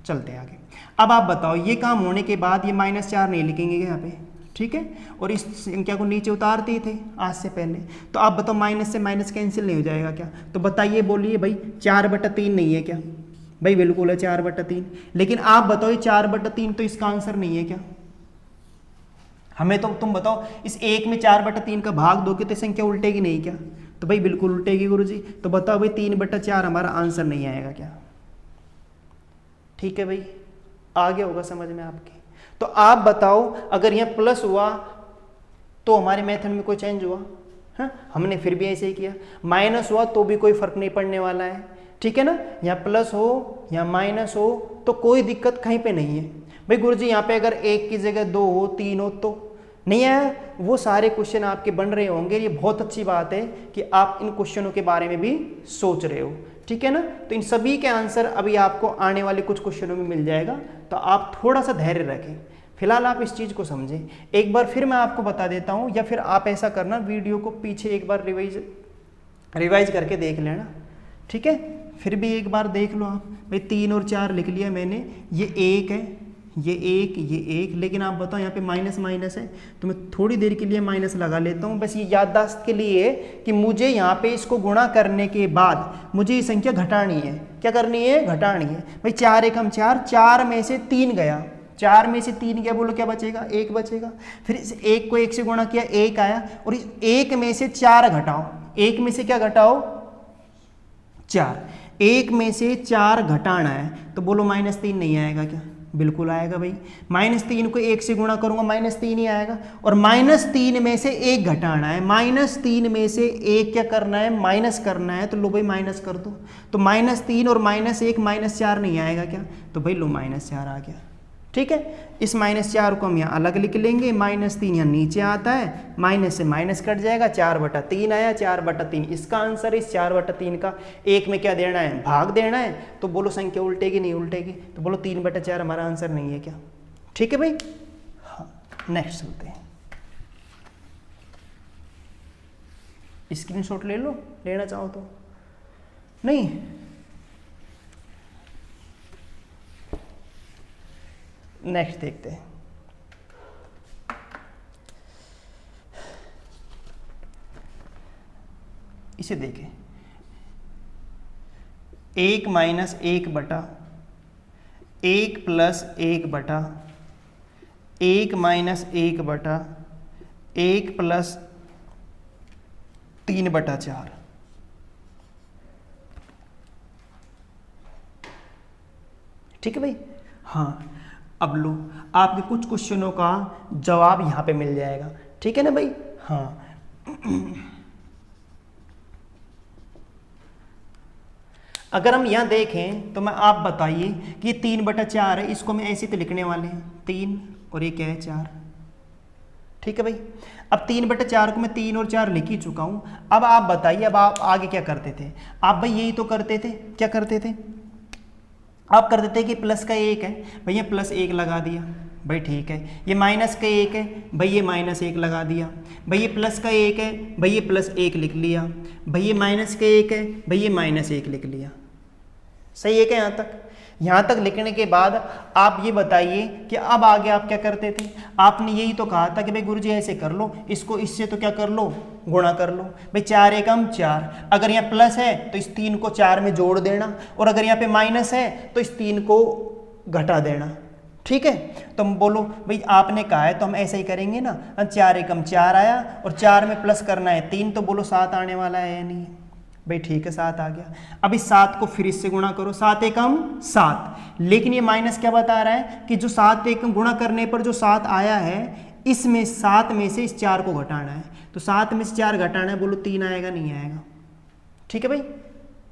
चलते हैं आगे। अब आप बताओ, ये काम होने के बाद ये -4 नहीं लिखेंगे यहाँ पे, ठीक है, और इस संख्या को नीचे उतारते थे आज से पहले। तो आप बताओ माइनस से माइनस कैंसिल नहीं हो जाएगा क्या? तो बताइए, बोलिए भाई 4/3 नहीं है क्या? भाई बिल्कुल है 4/3। लेकिन आप बताओ ये 4/3 तो इसका आंसर नहीं है क्या? हमें तो तुम बताओ, इस 1 में 4/3 का भाग दोगे तो संख्या उल्टेगी नहीं क्या? तो भाई बिल्कुल उल्टेगी गुरुजी। तो बताओ भाई 3/4 हमारा आंसर नहीं आएगा क्या? ठीक है भाई, आगे होगा समझ में आपके। तो आप बताओ, अगर यह प्लस हुआ तो हमारे मेथड में कोई चेंज हुआ? हाँ, हमने फिर भी ऐसे ही किया। माइनस हुआ तो भी कोई फर्क नहीं पड़ने वाला है। ठीक है ना? यहाँ प्लस हो या माइनस हो तो कोई दिक्कत कहीं पे नहीं है। भाई गुरुजी यहाँ पे अगर 1 की जगह 2 हो, 3 हो तो नहीं है। वो सारे क्वेश्चन आपके बन रहे होंगे। ये बहुत अच्छी बात है कि आप इन क्वेश्चनों के बारे में भी सोच रहे हो। ठीक है ना? तो इन सभी के आंसर अभी आपको आने वाले कुछ क्वेश्चनों में मिल जाएगा, तो आप थोड़ा सा धैर्य रखें। फिलहाल आप इस चीज़ को समझें। एक बार फिर मैं आपको बता देता हूँ, या फिर आप ऐसा करना, वीडियो को पीछे एक बार रिवाइज करके देख लेना। ठीक है, फिर भी एक बार देख लो आप। भाई 3 और 4 लिख लिया मैंने, ये 1 है, ये 1, लेकिन आप बताओ यहाँ पे माइनस माइनस है, तो मैं थोड़ी देर के लिए माइनस लगा लेता हूँ, बस ये याददाश्त के लिए कि मुझे यहाँ पे इसको गुणा करने के बाद मुझे ये संख्या घटानी है। क्या करनी है? घटानी है। भाई 4 एकम 4, 4 में से 3 गया, 4 में से 3 गया, बोलो क्या बचेगा? 1 बचेगा। फिर इस 1 को 1 से गुणा किया, 1 आया, और इस 1 में से 4 घटाओ। 1 में से क्या घटाओ? 4। 1 में से 4 घटाना है, तो बोलो -3 नहीं आएगा क्या? बिल्कुल आएगा भाई। -3 को 1 से गुणा करूंगा, -3 ही आएगा। और -3 में से 1 घटाना है, -3 में से 1 क्या करना है? माइनस करना है। तो लो भाई माइनस कर दो। तो -3 और -1 -4 नहीं आएगा क्या? तो भाई लो -4 आ गया। ठीक है, इस -4 को हम यहाँ अलग लिख लेंगे। -3 यहाँ नीचे आता है, माइनस से माइनस कट जाएगा, 4/3 आया, 4/3 इसका आंसर है। इस 4/3 का 1 में क्या देना है? भाग देना है। तो बोलो संख्या उल्टेगी नहीं उल्टेगी? तो बोलो 3/4 हमारा आंसर नहीं है क्या? ठीक है भाई। हाँ, नेक्स्ट चलते हैं। स्क्रीनशॉट ले लो, लेना चाहो तो। नहीं, नेक्स्ट देखते हैं। इसे देखें, 1 - 1 बटा 1 + 1 बटा 1 - 1 बटा 1 + 3/4। ठीक है भाई। हाँ, अब लो, आपके कुछ क्वेश्चनों का जवाब यहाँ पे मिल जाएगा। ठीक है ना भाई। हाँ अगर हम यहाँ देखें तो मैं आप बताइए कि ये 3/4 है, इसको मैं ऐसे तो लिखने वाले हैं 3 और ये क्या है 4। ठीक है भाई, अब 3/4 को मैं 3 और 4 लिख ही चुका हूँ। अब आप बताइए, अब आप आगे क्या करते थे? आप भाई यही तो करते थे, क्या करते थे? आप करते थे कि प्लस का 1 है भैया +1 लगा दिया, भाई ठीक है। ये माइनस का 1 है भाई, ये -1 लगा दिया। भाई ये प्लस का 1 है भाई, ये +1 लिख लिया। भाई ये माइनस का 1 है भाई, ये -1 लिख लिया। सही है क्या यहाँ तक? यहाँ तक लिखने के बाद आप ये बताइए कि अब आगे आप क्या करते थे? आपने यही तो कहा था कि भाई गुरुजी ऐसे कर लो, इसको इससे तो क्या कर लो, गुणा कर लो। भाई 4 एकम 4, अगर यहाँ प्लस है तो इस 3 को 4 में जोड़ देना, और अगर यहाँ पे माइनस है तो इस 3 को घटा देना। ठीक है, तो हम बोलो भाई आपने कहा है तो हम ऐसे ही करेंगे ना। 4 एकम 4 आया और 4 में प्लस करना है 3, तो बोलो 7 आने वाला है या नहीं? भाई ठीक है 7 आ गया। अब इस 7 को फिर इससे गुणा करो, 7 एकम 7। लेकिन ये माइनस क्या बता रहा है कि जो 7 एकम गुणा करने पर जो 7 आया है, इसमें 7 में से इस 4 को घटाना है। तो 7 में से 4 घटाना है, बोलो 3 आएगा नहीं आएगा? ठीक है भाई,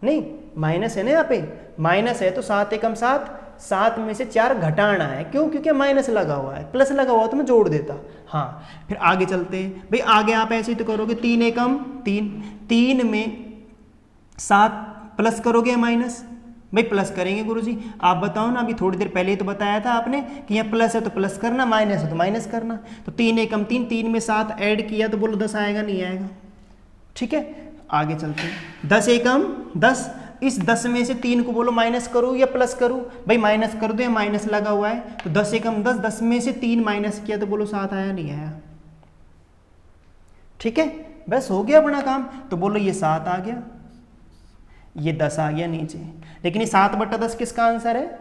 नहीं माइनस है ना, यहाँ पे माइनस है तो 7 एकम 7, 7 में से 4 घटाना है। क्यों? क्योंकि माइनस लगा हुआ है, प्लस लगा हुआ तो मैं जोड़ देता। हाँ, फिर आगे चलते हैं भाई। आगे आप ऐसे ही तो करोगे, 3 एकम 3, 3 में 7 प्लस करोगे या माइनस? भाई प्लस करेंगे गुरुजी। आप बताओ ना, अभी थोड़ी देर पहले ही तो बताया था आपने कि यहाँ प्लस है तो प्लस करना, माइनस है तो माइनस करना। तो 3 एकम 3, 3 में 7 ऐड किया तो बोलो 10 आएगा नहीं आएगा? ठीक है, आगे चलते हैं। 10 एकम 10, इस 10 में से 3 को बोलो माइनस करूँ या प्लस करूँ? भाई माइनस कर दो, या माइनस लगा हुआ है तो 10 एकम 10, 10 में से 3 माइनस किया तो बोलो 7 आया नहीं आया? ठीक है, बस हो गया अपना काम। तो बोलो ये 7 आ गया, ये 10 आ गया नीचे। लेकिन ये 7/10 किसका आंसर है?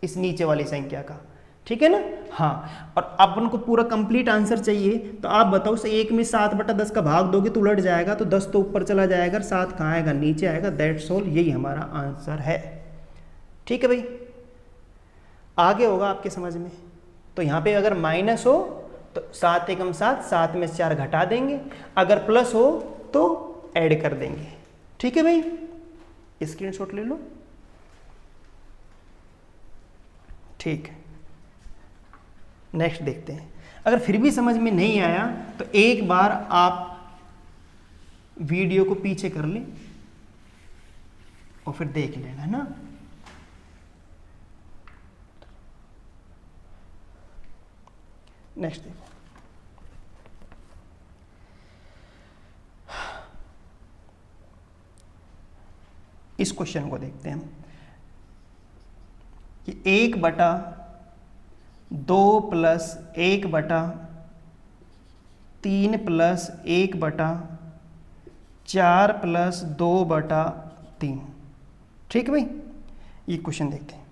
इस नीचे वाली संख्या का। ठीक है ना? हाँ, और अब उनको पूरा कंप्लीट आंसर चाहिए तो आप बताओ, उस 1 में 7/10 का भाग दोगे तो उलट जाएगा, तो 10 तो ऊपर चला जाएगा, 7 कहाँ आएगा? नीचे आएगा। दैट्स ऑल, यही हमारा आंसर है। ठीक है भाई, आगे होगा आपके समझ में। तो यहाँ पे अगर माइनस हो तो 7 एकम 7, 7 में से 4 घटा देंगे, अगर प्लस हो तो ऐड कर देंगे। ठीक है भाई, स्क्रीनशॉट ले लो। ठीक है, नेक्स्ट देखते हैं। अगर फिर भी समझ में नहीं आया तो एक बार आप वीडियो को पीछे कर लें और फिर देख लेना, है ना। नेक्स्ट देखो, इस क्वेश्चन को देखते हैं हम कि 1/2 + 1/3 + 1/4 + 2/3। ठीक है भाई, ये क्वेश्चन देखते हैं।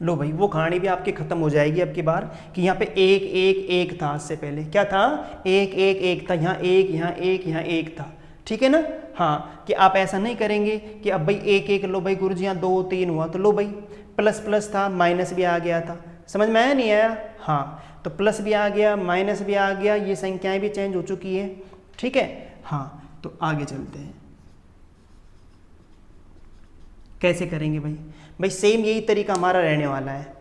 लो भाई, वो कहानी भी आपकी खत्म हो जाएगी अब की बार कि यहाँ पे 1 1 1 था। इससे पहले क्या था? 1 1 1 था, यहाँ 1 यहाँ 1 यहाँ 1 था। ठीक है ना। हाँ, कि आप ऐसा नहीं करेंगे कि अब भाई 1 1 लो भाई गुरुजी, यहाँ 2 3 हुआ तो लो भाई प्लस प्लस था, माइनस भी आ गया था। समझ में आया नहीं आया? हाँ, तो प्लस भी आ गया, माइनस भी आ गया, ये संख्याएं भी चेंज हो चुकी है। ठीक है। हाँ, तो आगे चलते हैं, कैसे करेंगे भाई? भाई सेम यही तरीका हमारा रहने वाला है।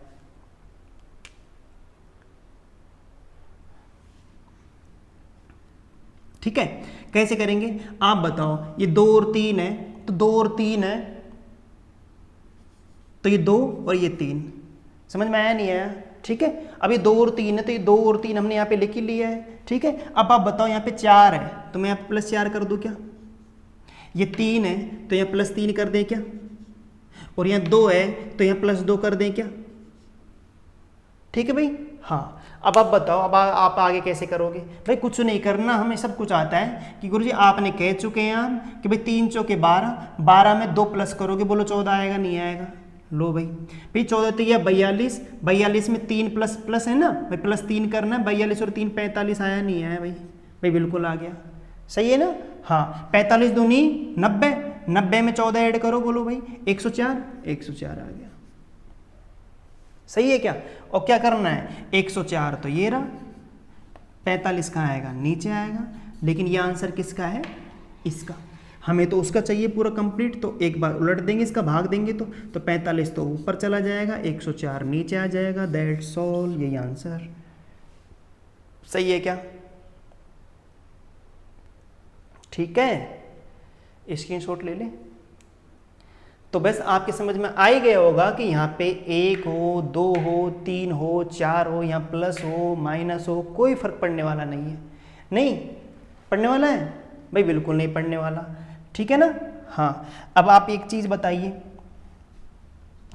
ठीक है, कैसे करेंगे आप बताओ? ये 2 और 3 है तो 2 और 3 है तो ये 2 और ये 3। समझ में आया नहीं आया? ठीक है, अब ये 2 और 3 है तो ये 2 और 3 हमने यहाँ पे लिख ही लिया है। ठीक है, अब आप बताओ यहाँ पे 4 है तो मैं यहाँ पे +4 कर दूँ क्या? ये 3 है तो यहाँ +3 कर दें क्या? और यहाँ 2 है तो यहाँ +2 कर दें क्या? ठीक है भाई। हाँ, अब आप बताओ, अब आप आगे कैसे करोगे? भाई कुछ नहीं करना, हमें सब कुछ आता है कि गुरुजी आपने कह चुके हैं हम कि भाई 3 चौके 12, 12 में 2 प्लस करोगे, बोलो 14 आएगा नहीं आएगा? लो भाई 14 तो यह 42, 42 में 3 प्लस प्लस है ना भाई, +3 करना है। 42 और 3 45 आया नहीं आया भाई? भाई बिल्कुल आ गया, सही है ना। हाँ, 45 दूनी 90, 90 में 14 ऐड करो, बोलो भाई 104, 104 आ गया। सही है क्या? और क्या करना है? 104 तो ये रहा, 45 कहाँ आएगा? नीचे आएगा। लेकिन ये आंसर किसका है? इसका। हमें तो उसका चाहिए पूरा कंप्लीट, तो एक बार उलट देंगे, इसका भाग देंगे तो 45 तो ऊपर चला जाएगा, 104 नीचे आ जाएगा। दैट्स ऑल, यही आंसर सही है क्या? ठीक है, स्क्रीनशॉट ले लें। तो बस आपके समझ में आ ही गया होगा कि यहाँ पे 1 हो, 2 हो, 3 हो, 4 हो, यहाँ प्लस हो माइनस हो, कोई फर्क पड़ने वाला नहीं है। नहीं पड़ने वाला है भाई, बिल्कुल नहीं पड़ने वाला। ठीक है ना? हाँ, अब आप एक चीज़ बताइए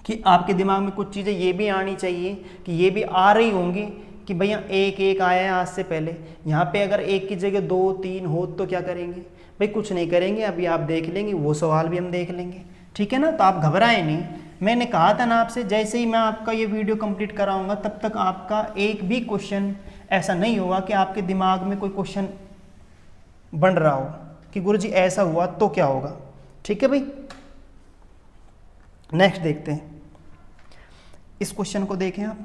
कि आपके दिमाग में कुछ चीज़ें ये भी आनी चाहिए कि ये भी आ रही होंगी कि भैया 1 1 आया है आज से पहले, यहाँ पे अगर 1 की जगह 2 3 हो तो क्या करेंगे? भाई कुछ नहीं करेंगे, अभी आप देख लेंगे, वो सवाल भी हम देख लेंगे। ठीक है ना? तो आप घबराएं नहीं, मैंने कहा था ना आपसे, जैसे ही मैं आपका ये वीडियो कंप्लीट कराऊंगा तब तक आपका एक भी क्वेश्चन ऐसा नहीं होगा कि आपके दिमाग में कोई क्वेश्चन बन रहा हो कि गुरुजी ऐसा हुआ तो क्या होगा। ठीक है भाई, नेक्स्ट देखते हैं। इस क्वेश्चन को देखें आप,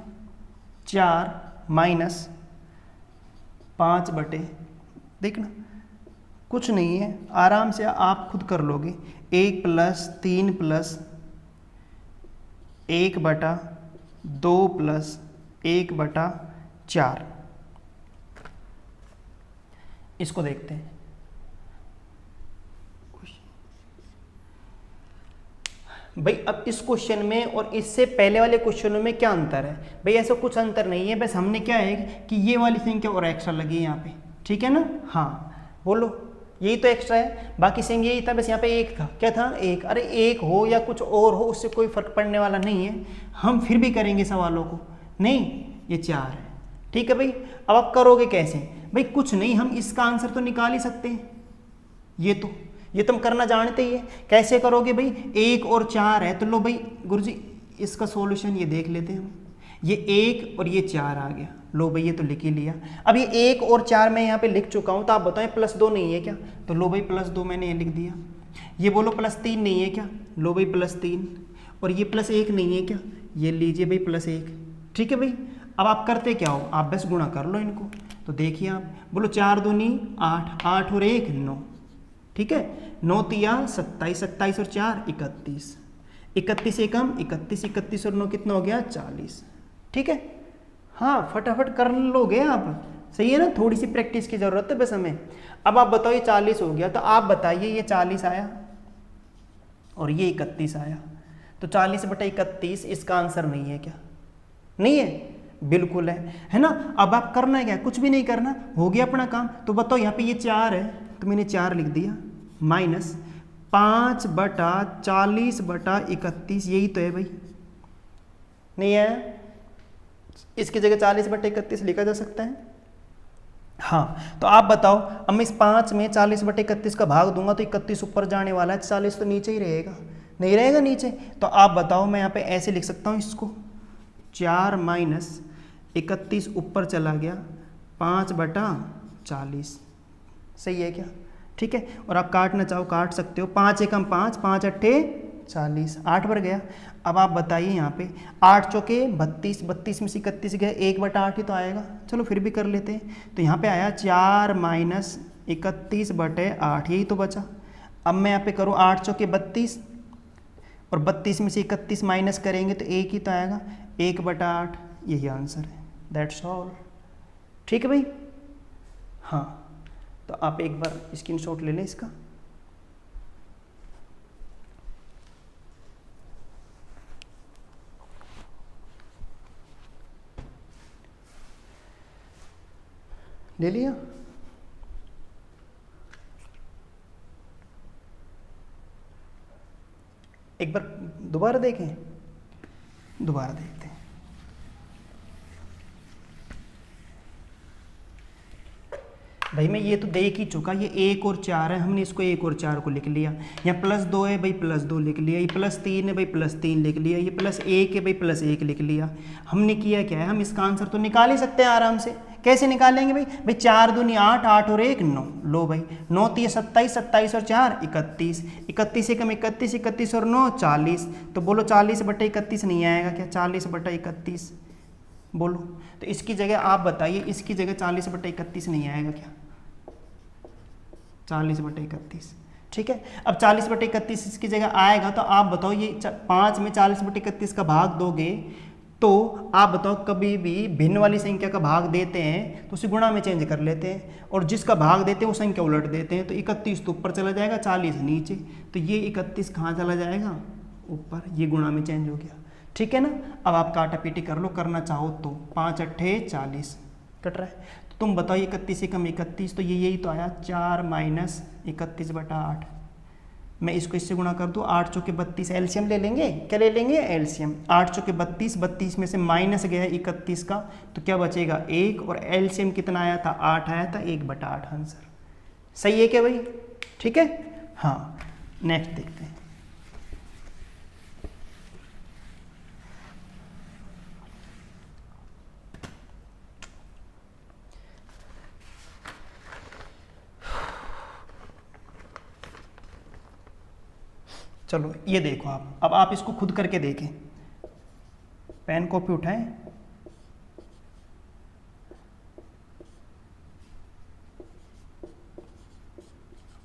4 माइनस 5 बटे, देखना कुछ नहीं है, आराम से आप खुद कर लोगे। 1 प्लस 3 प्लस 1 बटा 2 प्लस 1 बटा 4। इसको देखते हैं। भाई अब इस क्वेश्चन में और इससे पहले वाले क्वेश्चनों में क्या अंतर है? भाई ऐसा कुछ अंतर नहीं है, बस हमने क्या है कि ये वाली संख्या और एक्स्ट्रा लगी है यहाँ पे। ठीक है ना? हाँ बोलो, यही तो एक्स्ट्रा है, बाकी सेम यही था, बस यहाँ पे 1 था। क्या था? 1। अरे 1 हो या कुछ और हो उससे कोई फर्क पड़ने वाला नहीं है, हम फिर भी करेंगे सवालों को। नहीं, ये 4 है। ठीक है भाई, अब आप करोगे कैसे? भाई कुछ नहीं, हम इसका आंसर तो निकाल ही सकते हैं। ये तुम करना जानते ही है। कैसे करोगे भाई? 1 और 4 है तो लो भाई गुरुजी इसका सॉल्यूशन ये देख लेते हैं हम। ये 1 और ये 4 आ गया, लो भाई ये तो लिख ही लिया। अब ये 1 और 4 मैं यहाँ पे लिख चुका हूँ, तो आप बताएं +2 नहीं है क्या? तो लो भाई +2 मैंने ये लिख दिया। ये बोलो +3 नहीं है क्या? लो भाई +3। और ये +1 नहीं है क्या? ये लीजिए भाई +1। ठीक है भाई, अब आप करते क्या हो? आप बस गुणा कर लो इनको। तो देखिए आप बोलो 4 दूनी 8, 8 और 1 9। ठीक है, 9 तिया 27, 27 और 4 31, 31 एकम 31, 31 और 9 कितना हो गया? 40। ठीक है, हाँ फटाफट कर लोगे आप, सही है ना? थोड़ी सी प्रैक्टिस की जरूरत है बस हमें। अब आप बताओ ये 40 हो गया, तो आप बताइए ये 40 आया और ये 31 आया, तो 40/31 इसका आंसर नहीं है क्या? नहीं है, बिल्कुल है ना? अब आप करना है क्या? कुछ भी नहीं करना, हो गया अपना काम। तो बताओ यहाँ पे ये 4 है तो मैंने 4 लिख दिया, माइनस 5/40/31, यही तो है भाई। नहीं है? इसकी जगह 40/31 लिखा जा सकता है। हाँ, तो आप बताओ, अब मैं इस 5 में 40/31 का भाग दूंगा तो 31 ऊपर जाने वाला है, 40 तो नीचे ही रहेगा, नहीं रहेगा नीचे। तो आप बताओ, मैं यहाँ पे ऐसे लिख सकता हूँ इसको, 4 माइनस 31 ऊपर चला गया 5/40, सही है क्या? ठीक है, और आप काटना चाहो काट सकते हो, 5 एकम 5, 5 अट्ठे 40, 8 पर गया। अब आप बताइए यहाँ पे 8 चौके 32, 32 में से 31 गए, 1/8 ही तो आएगा। चलो फिर भी कर लेते हैं। तो यहाँ पे आया 4 माइनस 31/8, यही तो बचा। अब मैं यहाँ पे करूँ 8 चौके 32 और 32 में से 31 माइनस करेंगे तो 1 ही तो आएगा, 1/8, यही आंसर है। That's all. ठीक है भाई? हाँ, तो आप एक बार स्क्रीनशॉट ले लें इसका। ले लिया? एक बार दोबारा देखें, दोबारा देखते हैं। भाई मैं ये तो देख ही चुका, ये 1 और 4 है, हमने इसको 1 और 4 को लिख लिया। यहाँ +2 है भाई, +2 लिख लिया। ये +3 है भाई, +3 लिख लिया। ये +1 है भाई, +1 लिख लिया। हमने किया क्या है? हम इसका आंसर तो निकाल ही सकते हैं आराम से। कैसे निकालेंगे भाई? 4 दूनी 8, 8 और 1 9। लो भाई 9 तिया 27, 27 और 4 31, 31 एकम 31, 31 और 9 40। तो बोलो 40/31 नहीं आएगा क्या? 40/31 बोलो। तो इसकी जगह आप बताइए, इसकी जगह 40/31 नहीं आएगा क्या? 40/31 ठीक है। अब 40/31 इसकी जगह आएगा, तो आप बताओ ये 5 में 40/31 का भाग दोगे तो आप बताओ कभी भी भिन्न वाली संख्या का भाग देते हैं तो उसे गुणा में चेंज कर लेते हैं, और जिसका भाग देते हैं वो संख्या उलट देते हैं। तो 31 तो ऊपर चला जाएगा, 40 नीचे, तो ये 31 कहाँ चला जाएगा, ऊपर, ये गुणा में चेंज हो गया। ठीक है ना। अब आप काटा पीटी कर लो, करना चाहो तो। 5 अट्ठे 40 कट रहा है, तो तुम बताओ 31 से कम 31, तो ये यही तो आया 4 माइनस 31/8। मैं इसको इससे गुणा कर दूँ, 8 चौके 32, एलसीएम ले लेंगे, क्या ले लेंगे, एलसीएम। 8 चौके 32, 32 में से माइनस गया 31 का, तो क्या बचेगा 1, और एलसीएम कितना आया था, 8 आया था, 1/8 आंसर। सही है क्या भाई, ठीक है। हाँ, नेक्स्ट देखते हैं। चलो ये देखो आप, अब आप इसको खुद करके देखें। पेन कॉपी उठाएं,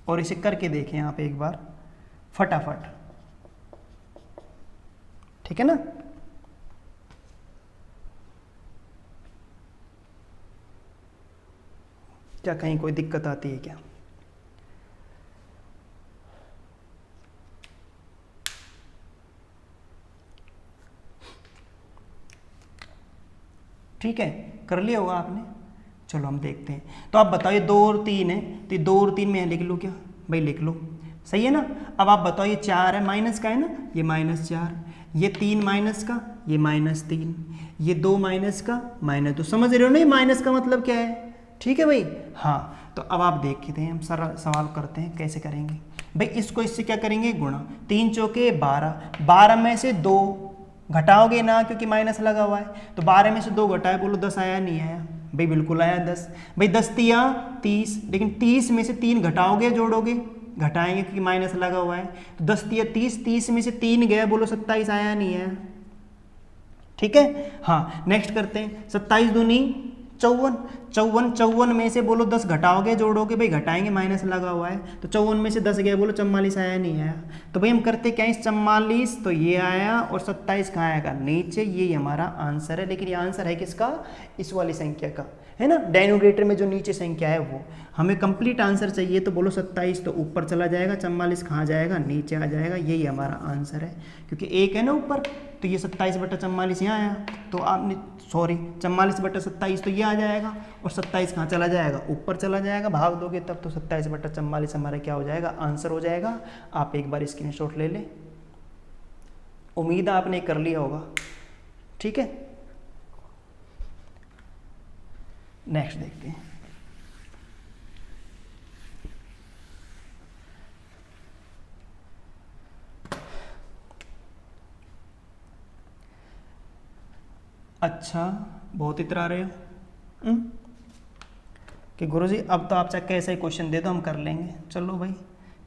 और इसे करके देखें आप एक बार फटाफट, ठीक है ना। क्या कहीं कोई दिक्कत आती है क्या? ठीक है, कर लिया होगा आपने। चलो हम देखते हैं। तो आप बताओ ये 2 और 3 है, तो ये 2 और 3 में लिख लूँ क्या भाई, लिख लो, सही है ना। अब आप बताओ ये 4 है, माइनस का है ना, ये -4, ये 3 माइनस का, ये -3, ये 2 माइनस का, -2, समझ रहे हो ना, ये माइनस का मतलब क्या है, ठीक है भाई। हाँ, तो अब आप देखते हैं, हम सारा सवाल करते हैं कैसे करेंगे भाई। इसको इससे क्या करेंगे, गुणा। 3 चौके 12, 12 में से 2 घटाओगे ना, क्योंकि माइनस लगा हुआ है, तो 12 में से 2 घटाए, बोलो 10 आया, नहीं आया भाई, बिल्कुल आया 10 भाई। 10 तिया 30, लेकिन 30 में से 3 घटाओगे, जोड़ोगे, घटाएंगे क्योंकि माइनस लगा हुआ है, तो 10 तिया 30, 30 में से 3 गया, बोलो 27 आया, नहीं आया, ठीक है। हाँ, नेक्स्ट करते हैं। 27 दूनी 54, 54 में से बोलो 10 घटाओगे, जोड़ोगे, भाई घटाएंगे, माइनस लगा हुआ है, तो 54 में से 10 गया, बोलो 44 आया, नहीं आया। तो भाई हम करते क्या, इस 44 तो ये आया, और 27 कहाँ आएगा, नीचे, ये हमारा आंसर है। लेकिन ये आंसर है किसका, इस वाली संख्या का, है ना, डिनोमिनेटर में जो नीचे संख्या है वो। हमें कंप्लीट आंसर चाहिए, तो बोलो 27 तो ऊपर चला जाएगा, 44 कहाँ जाएगा, नीचे आ जाएगा, यही हमारा आंसर है, क्योंकि 1 है ना ऊपर, तो ये 27/44 यहाँ आया, तो आपने 44/27 तो ये आ जाएगा, और 27 कहाँ चला जाएगा, ऊपर चला जाएगा, भाग दोगे तब तो 27/44 हमारा क्या हो जाएगा, आंसर हो जाएगा। आप एक बार स्क्रीनशॉट ले लें, उम्मीद है आपने कर लिया होगा, ठीक है। नेक्स्ट देखते हैं। अच्छा, बहुत इतरा रहे हो कि गुरुजी अब तो आप चाहे कैसा ही क्वेश्चन दे दो हम कर लेंगे। चलो भाई,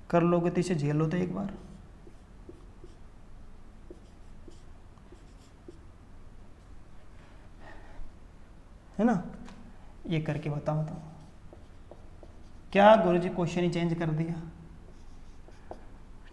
कर लोगे तो इसे झेलो तो एक बार। है ना, ये करके बताओ तो। क्या गुरुजी क्वेश्चन ही चेंज कर दिया,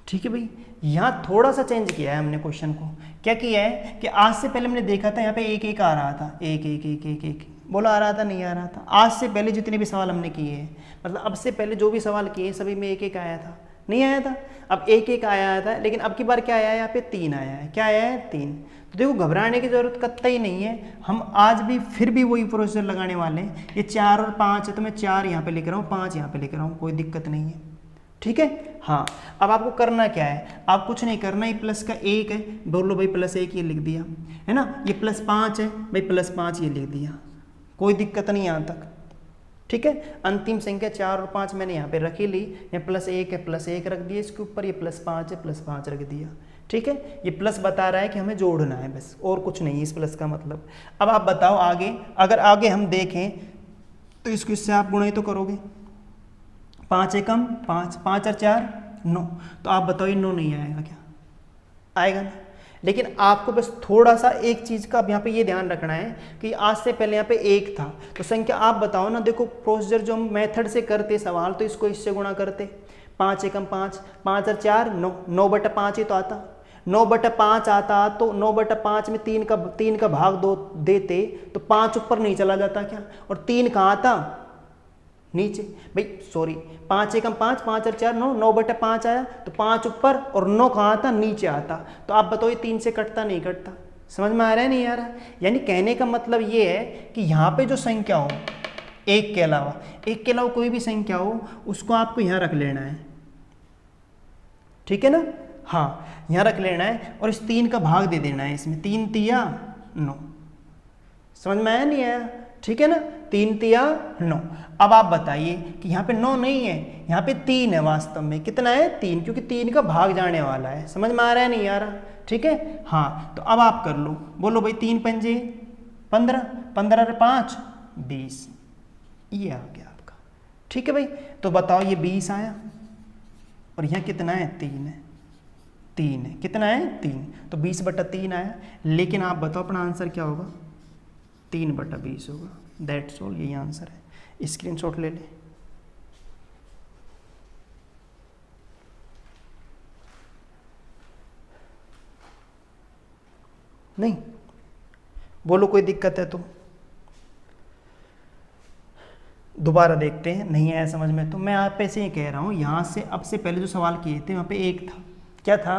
ठीक है भाई। यहाँ थोड़ा सा चेंज किया है हमने क्वेश्चन को। क्या किया है कि आज से पहले हमने देखा था यहाँ पे 1 आ रहा था, 1 बोला आ रहा था, नहीं आ रहा था। आज से पहले जितने भी सवाल हमने किए हैं, मतलब अब से पहले जो भी सवाल किए सभी में 1 आया था, नहीं आया था। अब 1 आया था, लेकिन अब की बार क्या आया है, यहाँ पे 3 आया है। क्या आया है, 3। तो देखो घबराने की जरूरत कतई नहीं है, हम आज भी फिर भी वही प्रोसीजर लगाने वाले हैं। ये 4 और 5 है, तो मैं 4 यहाँ पे लिख रहा हूँ, 5 यहाँ पे लिख रहा हूँ, कोई दिक्कत नहीं है, ठीक है। हाँ, अब आपको करना क्या है, आप कुछ नहीं करना, ये प्लस का 1 है, बोलो भाई +1 ये लिख दिया, है ना। ये +5 है भाई, +5 ये लिख दिया, कोई दिक्कत नहीं यहाँ तक, ठीक है। अंतिम संख्या 4 और 5 मैंने यहाँ पे रखी ली, ये +1 है, +1 रख दिया इसके ऊपर, ये +5 है, +5 रख दिया, ठीक है। ये प्लस बता रहा है कि हमें जोड़ना है, बस और कुछ नहीं इस प्लस का मतलब। अब आप बताओ आगे, अगर आगे हम देखें तो इसको इससे आप गुणा ही तो करोगे, 5 एकम 5, 5 और 4 9, तो आप बताओ ये 9 नहीं आएगा क्या, आएगा ना। लेकिन आपको बस थोड़ा सा एक चीज़ का अब यहाँ पे ये ध्यान रखना है कि आज से पहले यहाँ पे 1 था, तो संख्या आप बताओ ना। देखो प्रोसीजर जो हम मेथड से करते सवाल, तो इसको इससे गुणा करते, 5 एकम 5, 5 और 4 9, 9/5 ही तो आता, 9/5 आता तो 9/5 में 3 का भाग दो देते तो 5 ऊपर नहीं चला जाता क्या, और 3 कहाँ आता नीचे, भाई सॉरी 5 एकम 5, 5 और 4 9, 9/5 आया तो 5 ऊपर और 9 कहाँ आता नीचे आता। तो आप बताओ ये 3 से कटता नहीं कटता, समझ में आ रहा है नहीं आ रहा। यानी कहने का मतलब ये है कि यहाँ पे जो संख्या हो एक के अलावा कोई भी संख्या हो उसको आपको यहाँ रख लेना है, ठीक है ना, हाँ यहाँ रख लेना है और इस 3 का भाग दे देना है इसमें, 3 तिया 9, समझ में आया नहीं आया, ठीक है ना, 3 तिया 9। अब आप बताइए कि यहाँ पे 9 नहीं है, यहाँ पे 3 है वास्तव में, कितना है 3, क्योंकि 3 का भाग जाने वाला है, समझ में आ रहा है नहीं आ रहा, ठीक है, हाँ। तो अब आप कर लो, बोलो भाई 3 पंजे 15, 15 और 5 20, ये आ गया आपका, ठीक है भाई। तो बताओ ये 20 आया और यहाँ कितना है 3 है, 3 है, कितना है 3, तो 20/3 आया। लेकिन आप बताओ अपना आंसर क्या होगा, 3/20 होगा, दैट्स ऑल, यही आंसर है। स्क्रीनशॉट ले ले। नहीं बोलो कोई दिक्कत है तो दोबारा देखते हैं, नहीं आया समझ में तो मैं आप ऐसे ही कह रहा हूँ, यहाँ से अब से पहले जो सवाल किए थे वहाँ पे 1 था, क्या था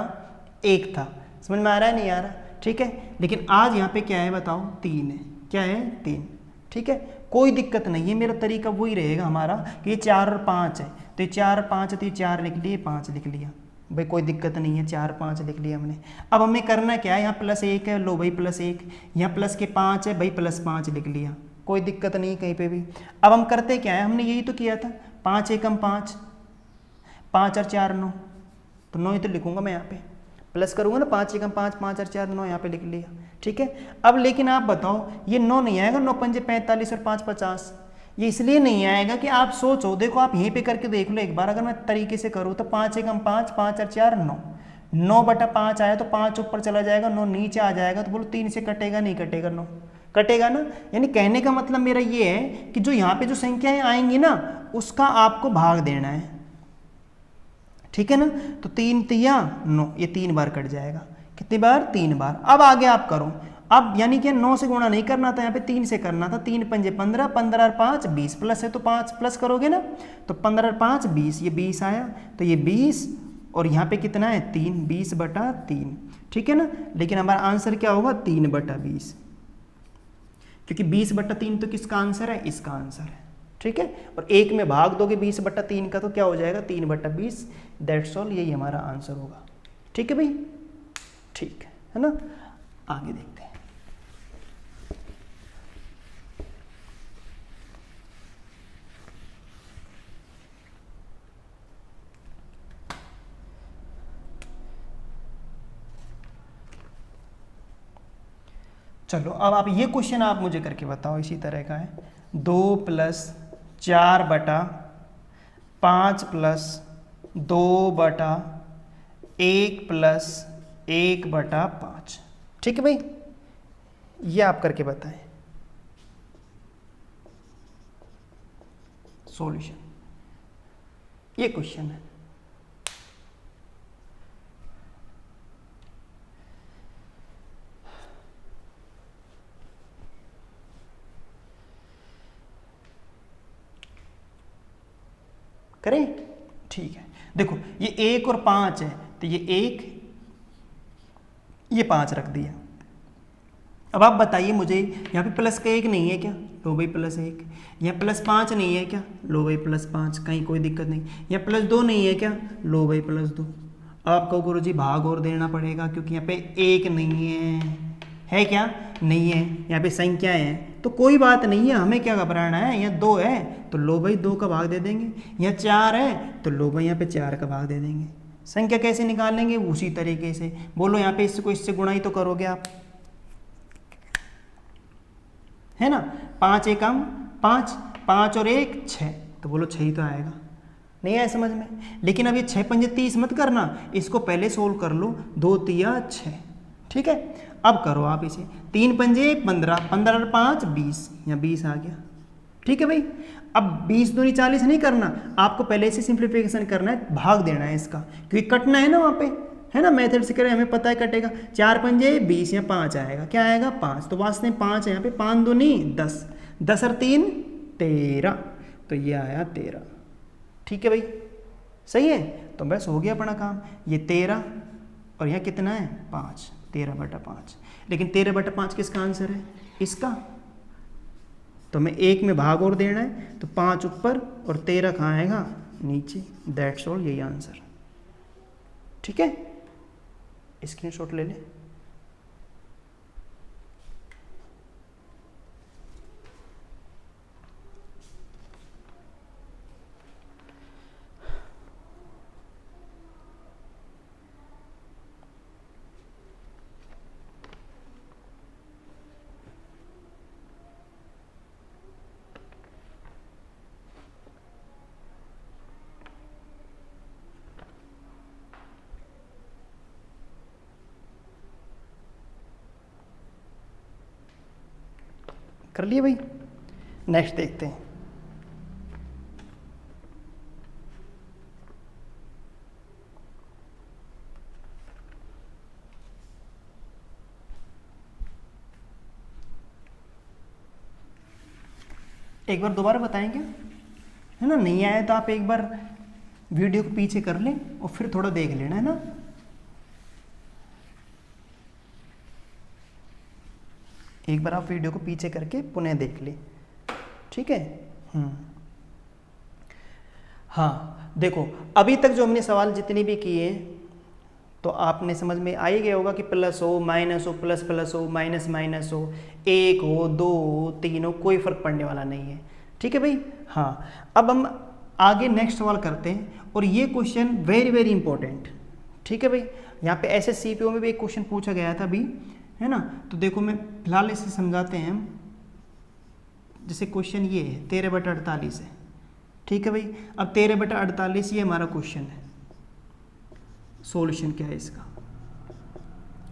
1 था, समझ में आ रहा है नहीं आ रहा, ठीक है। लेकिन आज यहाँ पे क्या है बताओ 3 है, क्या है 3, ठीक है, कोई दिक्कत नहीं है, मेरा तरीका वही रहेगा हमारा कि ये 4 और 5 है, तो ये 4 और 5 है तो ये 4 लिख लिए 5 लिख लिया, भाई कोई दिक्कत नहीं है, 4 5 लिख लिया हमने। अब हमें करना क्या है, यहाँ +1 है, लो भाई +1, यहाँ प्लस के 5 है भाई +5 लिख लिया, कोई दिक्कत नहीं कहीं पे भी। अब हम करते क्या है, हमने यही तो किया था, 5 एकम 5, 5 और 4 9, तो 9 ही तो लिखूंगा मैं यहाँ पे, प्लस करूंगा ना, 5 एकम 5, 5 और 4 9 यहाँ पे लिख लिया, ठीक है। अब लेकिन आप बताओ ये 9 नहीं आएगा, 9 पंजे 45 और 5 50, ये इसलिए नहीं आएगा कि आप सोचो, देखो आप यहीं पे करके देख लो एक बार, अगर मैं तरीके से करूँ तो 5 एकम 5, 5 और 4 9, 9/5 आया तो 5 ऊपर चला जाएगा, 9 नीचे आ जाएगा, तो बोलो 3 से कटेगा नहीं कटेगा, 9 कटेगा ना। यानी कहने का मतलब मेरा ये है कि जो यहाँ पे जो संख्याएं आएंगी ना उसका आपको भाग देना है, ठीक है ना। तो 3 तिया 9, ये 3 बार कट जाएगा, कितनी बार 3 बार। अब आगे आप करो, अब यानी कि 9 से गुणा नहीं करना था, यहाँ पे 3 से करना था, 3 पंजे 15, 15 और 5 20, प्लस है तो 5 प्लस करोगे ना, तो 15 और 5 20, ये 20 आया, तो ये 20 और यहाँ पे कितना है 3, 20/3, ठीक है ना। लेकिन हमारा आंसर क्या होगा 3/20, क्योंकि 20/3 तो किसका आंसर है, इसका आंसर है, ठीक है। और 1 में भाग दोगे 20/3 का तो क्या हो जाएगा 3/20, दैट्स ऑल, यही हमारा आंसर होगा, ठीक है भाई, ठीक है ना। आगे देखते हैं, चलो अब आप ये क्वेश्चन आप मुझे करके बताओ, इसी तरह का है, 2 + 4/5 + 2/1 + 1/5, ठीक है भाई, ये आप करके बताएं सॉल्यूशन, ये क्वेश्चन है। करें, ठीक है, देखो ये 1 और 5 है, तो ये 1 ये 5 रख दिया। अब आप बताइए मुझे, यहाँ पे प्लस का 1 नहीं है क्या, लो भाई +1, यहाँ +5 नहीं है क्या, लो भाई +5, कहीं कोई दिक्कत नहीं, यहाँ +2 नहीं है क्या, लो भाई +2। आपको गुरुजी भाग और देना पड़ेगा, क्योंकि यहाँ पे 1 नहीं है क्या, नहीं है, यहाँ पे संख्याएं हैं, तो कोई बात नहीं है, हमें क्या घबराना है, यहाँ 2 है तो लो भाई 2 का भाग दे देंगे, यहाँ 4 है तो लो भाई यहाँ पे 4 का भाग दे देंगे। संख्या कैसे निकालेंगे, उसी तरीके से, बोलो यहाँ पे इसको इससे गुणा ही तो करोगे आप, है ना, 5 एकम 5, 5 और 1 6, तो बोलो 6 ही तो आएगा, नहीं आया समझ में। लेकिन अब ये 6 पंजे 30 मत करना, इसको पहले सोल्व कर लो, 2 तिया 6, ठीक है। अब करो आप इसे, 3 पंजे 15, 15 और 5 20, यहाँ 20 आ गया, ठीक है भाई। अब 20 दूनी 40 नहीं करना, आपको पहले से सिंप्लीफिकेशन करना है, भाग देना है इसका, क्योंकि कटना है ना वहाँ पे, है ना, मेथड से करें हमें पता है कटेगा। 4 पंजे 20 या 5 आएगा, क्या आएगा 5, तो वास्तव में 5 है यहाँ पे, 5 दूनी 10, 10 और 3 13, तो ये आया 13। ठीक है भाई, सही है, तो बस हो गया अपना काम। ये 13 और यहाँ कितना है 5, 13/5। लेकिन 13/5 किसका आंसर है, इसका, तो हमें 1 में भाग और देना है, तो 5 ऊपर और 13 कहाँ आएगा नीचे, दैट्स ऑल, यही आंसर। ठीक है, स्क्रीनशॉट ले ले। कर लिए भाई, नेक्स्ट देखते हैं। एक बार दोबारा बताएंगे, है ना, नहीं आया तो आप एक बार वीडियो को पीछे कर लें और फिर थोड़ा देख लेना, है ना। एक बार आप वीडियो को पीछे करके पुनः देख लें, ठीक है। हाँ देखो, अभी तक जो हमने सवाल जितने भी किए तो आपने समझ में आ ही गया होगा कि प्लस हो माइनस हो, प्लस प्लस हो माइनस माइनस हो, 1 हो 2 हो 3 हो, कोई फर्क पड़ने वाला नहीं है। ठीक है भाई। हाँ, अब हम आगे नेक्स्ट सवाल करते हैं, और ये क्वेश्चन वेरी वेरी इंपॉर्टेंट। ठीक है भाई, यहाँ पे SSCPO में भी एक क्वेश्चन पूछा गया था अभी, है ना। तो देखो मैं फिलहाल इसे समझाते हैं हम। जैसे क्वेश्चन ये है 13/48 है, ठीक है भाई। अब 13/48 ये हमारा क्वेश्चन है, सॉल्यूशन क्या है इसका।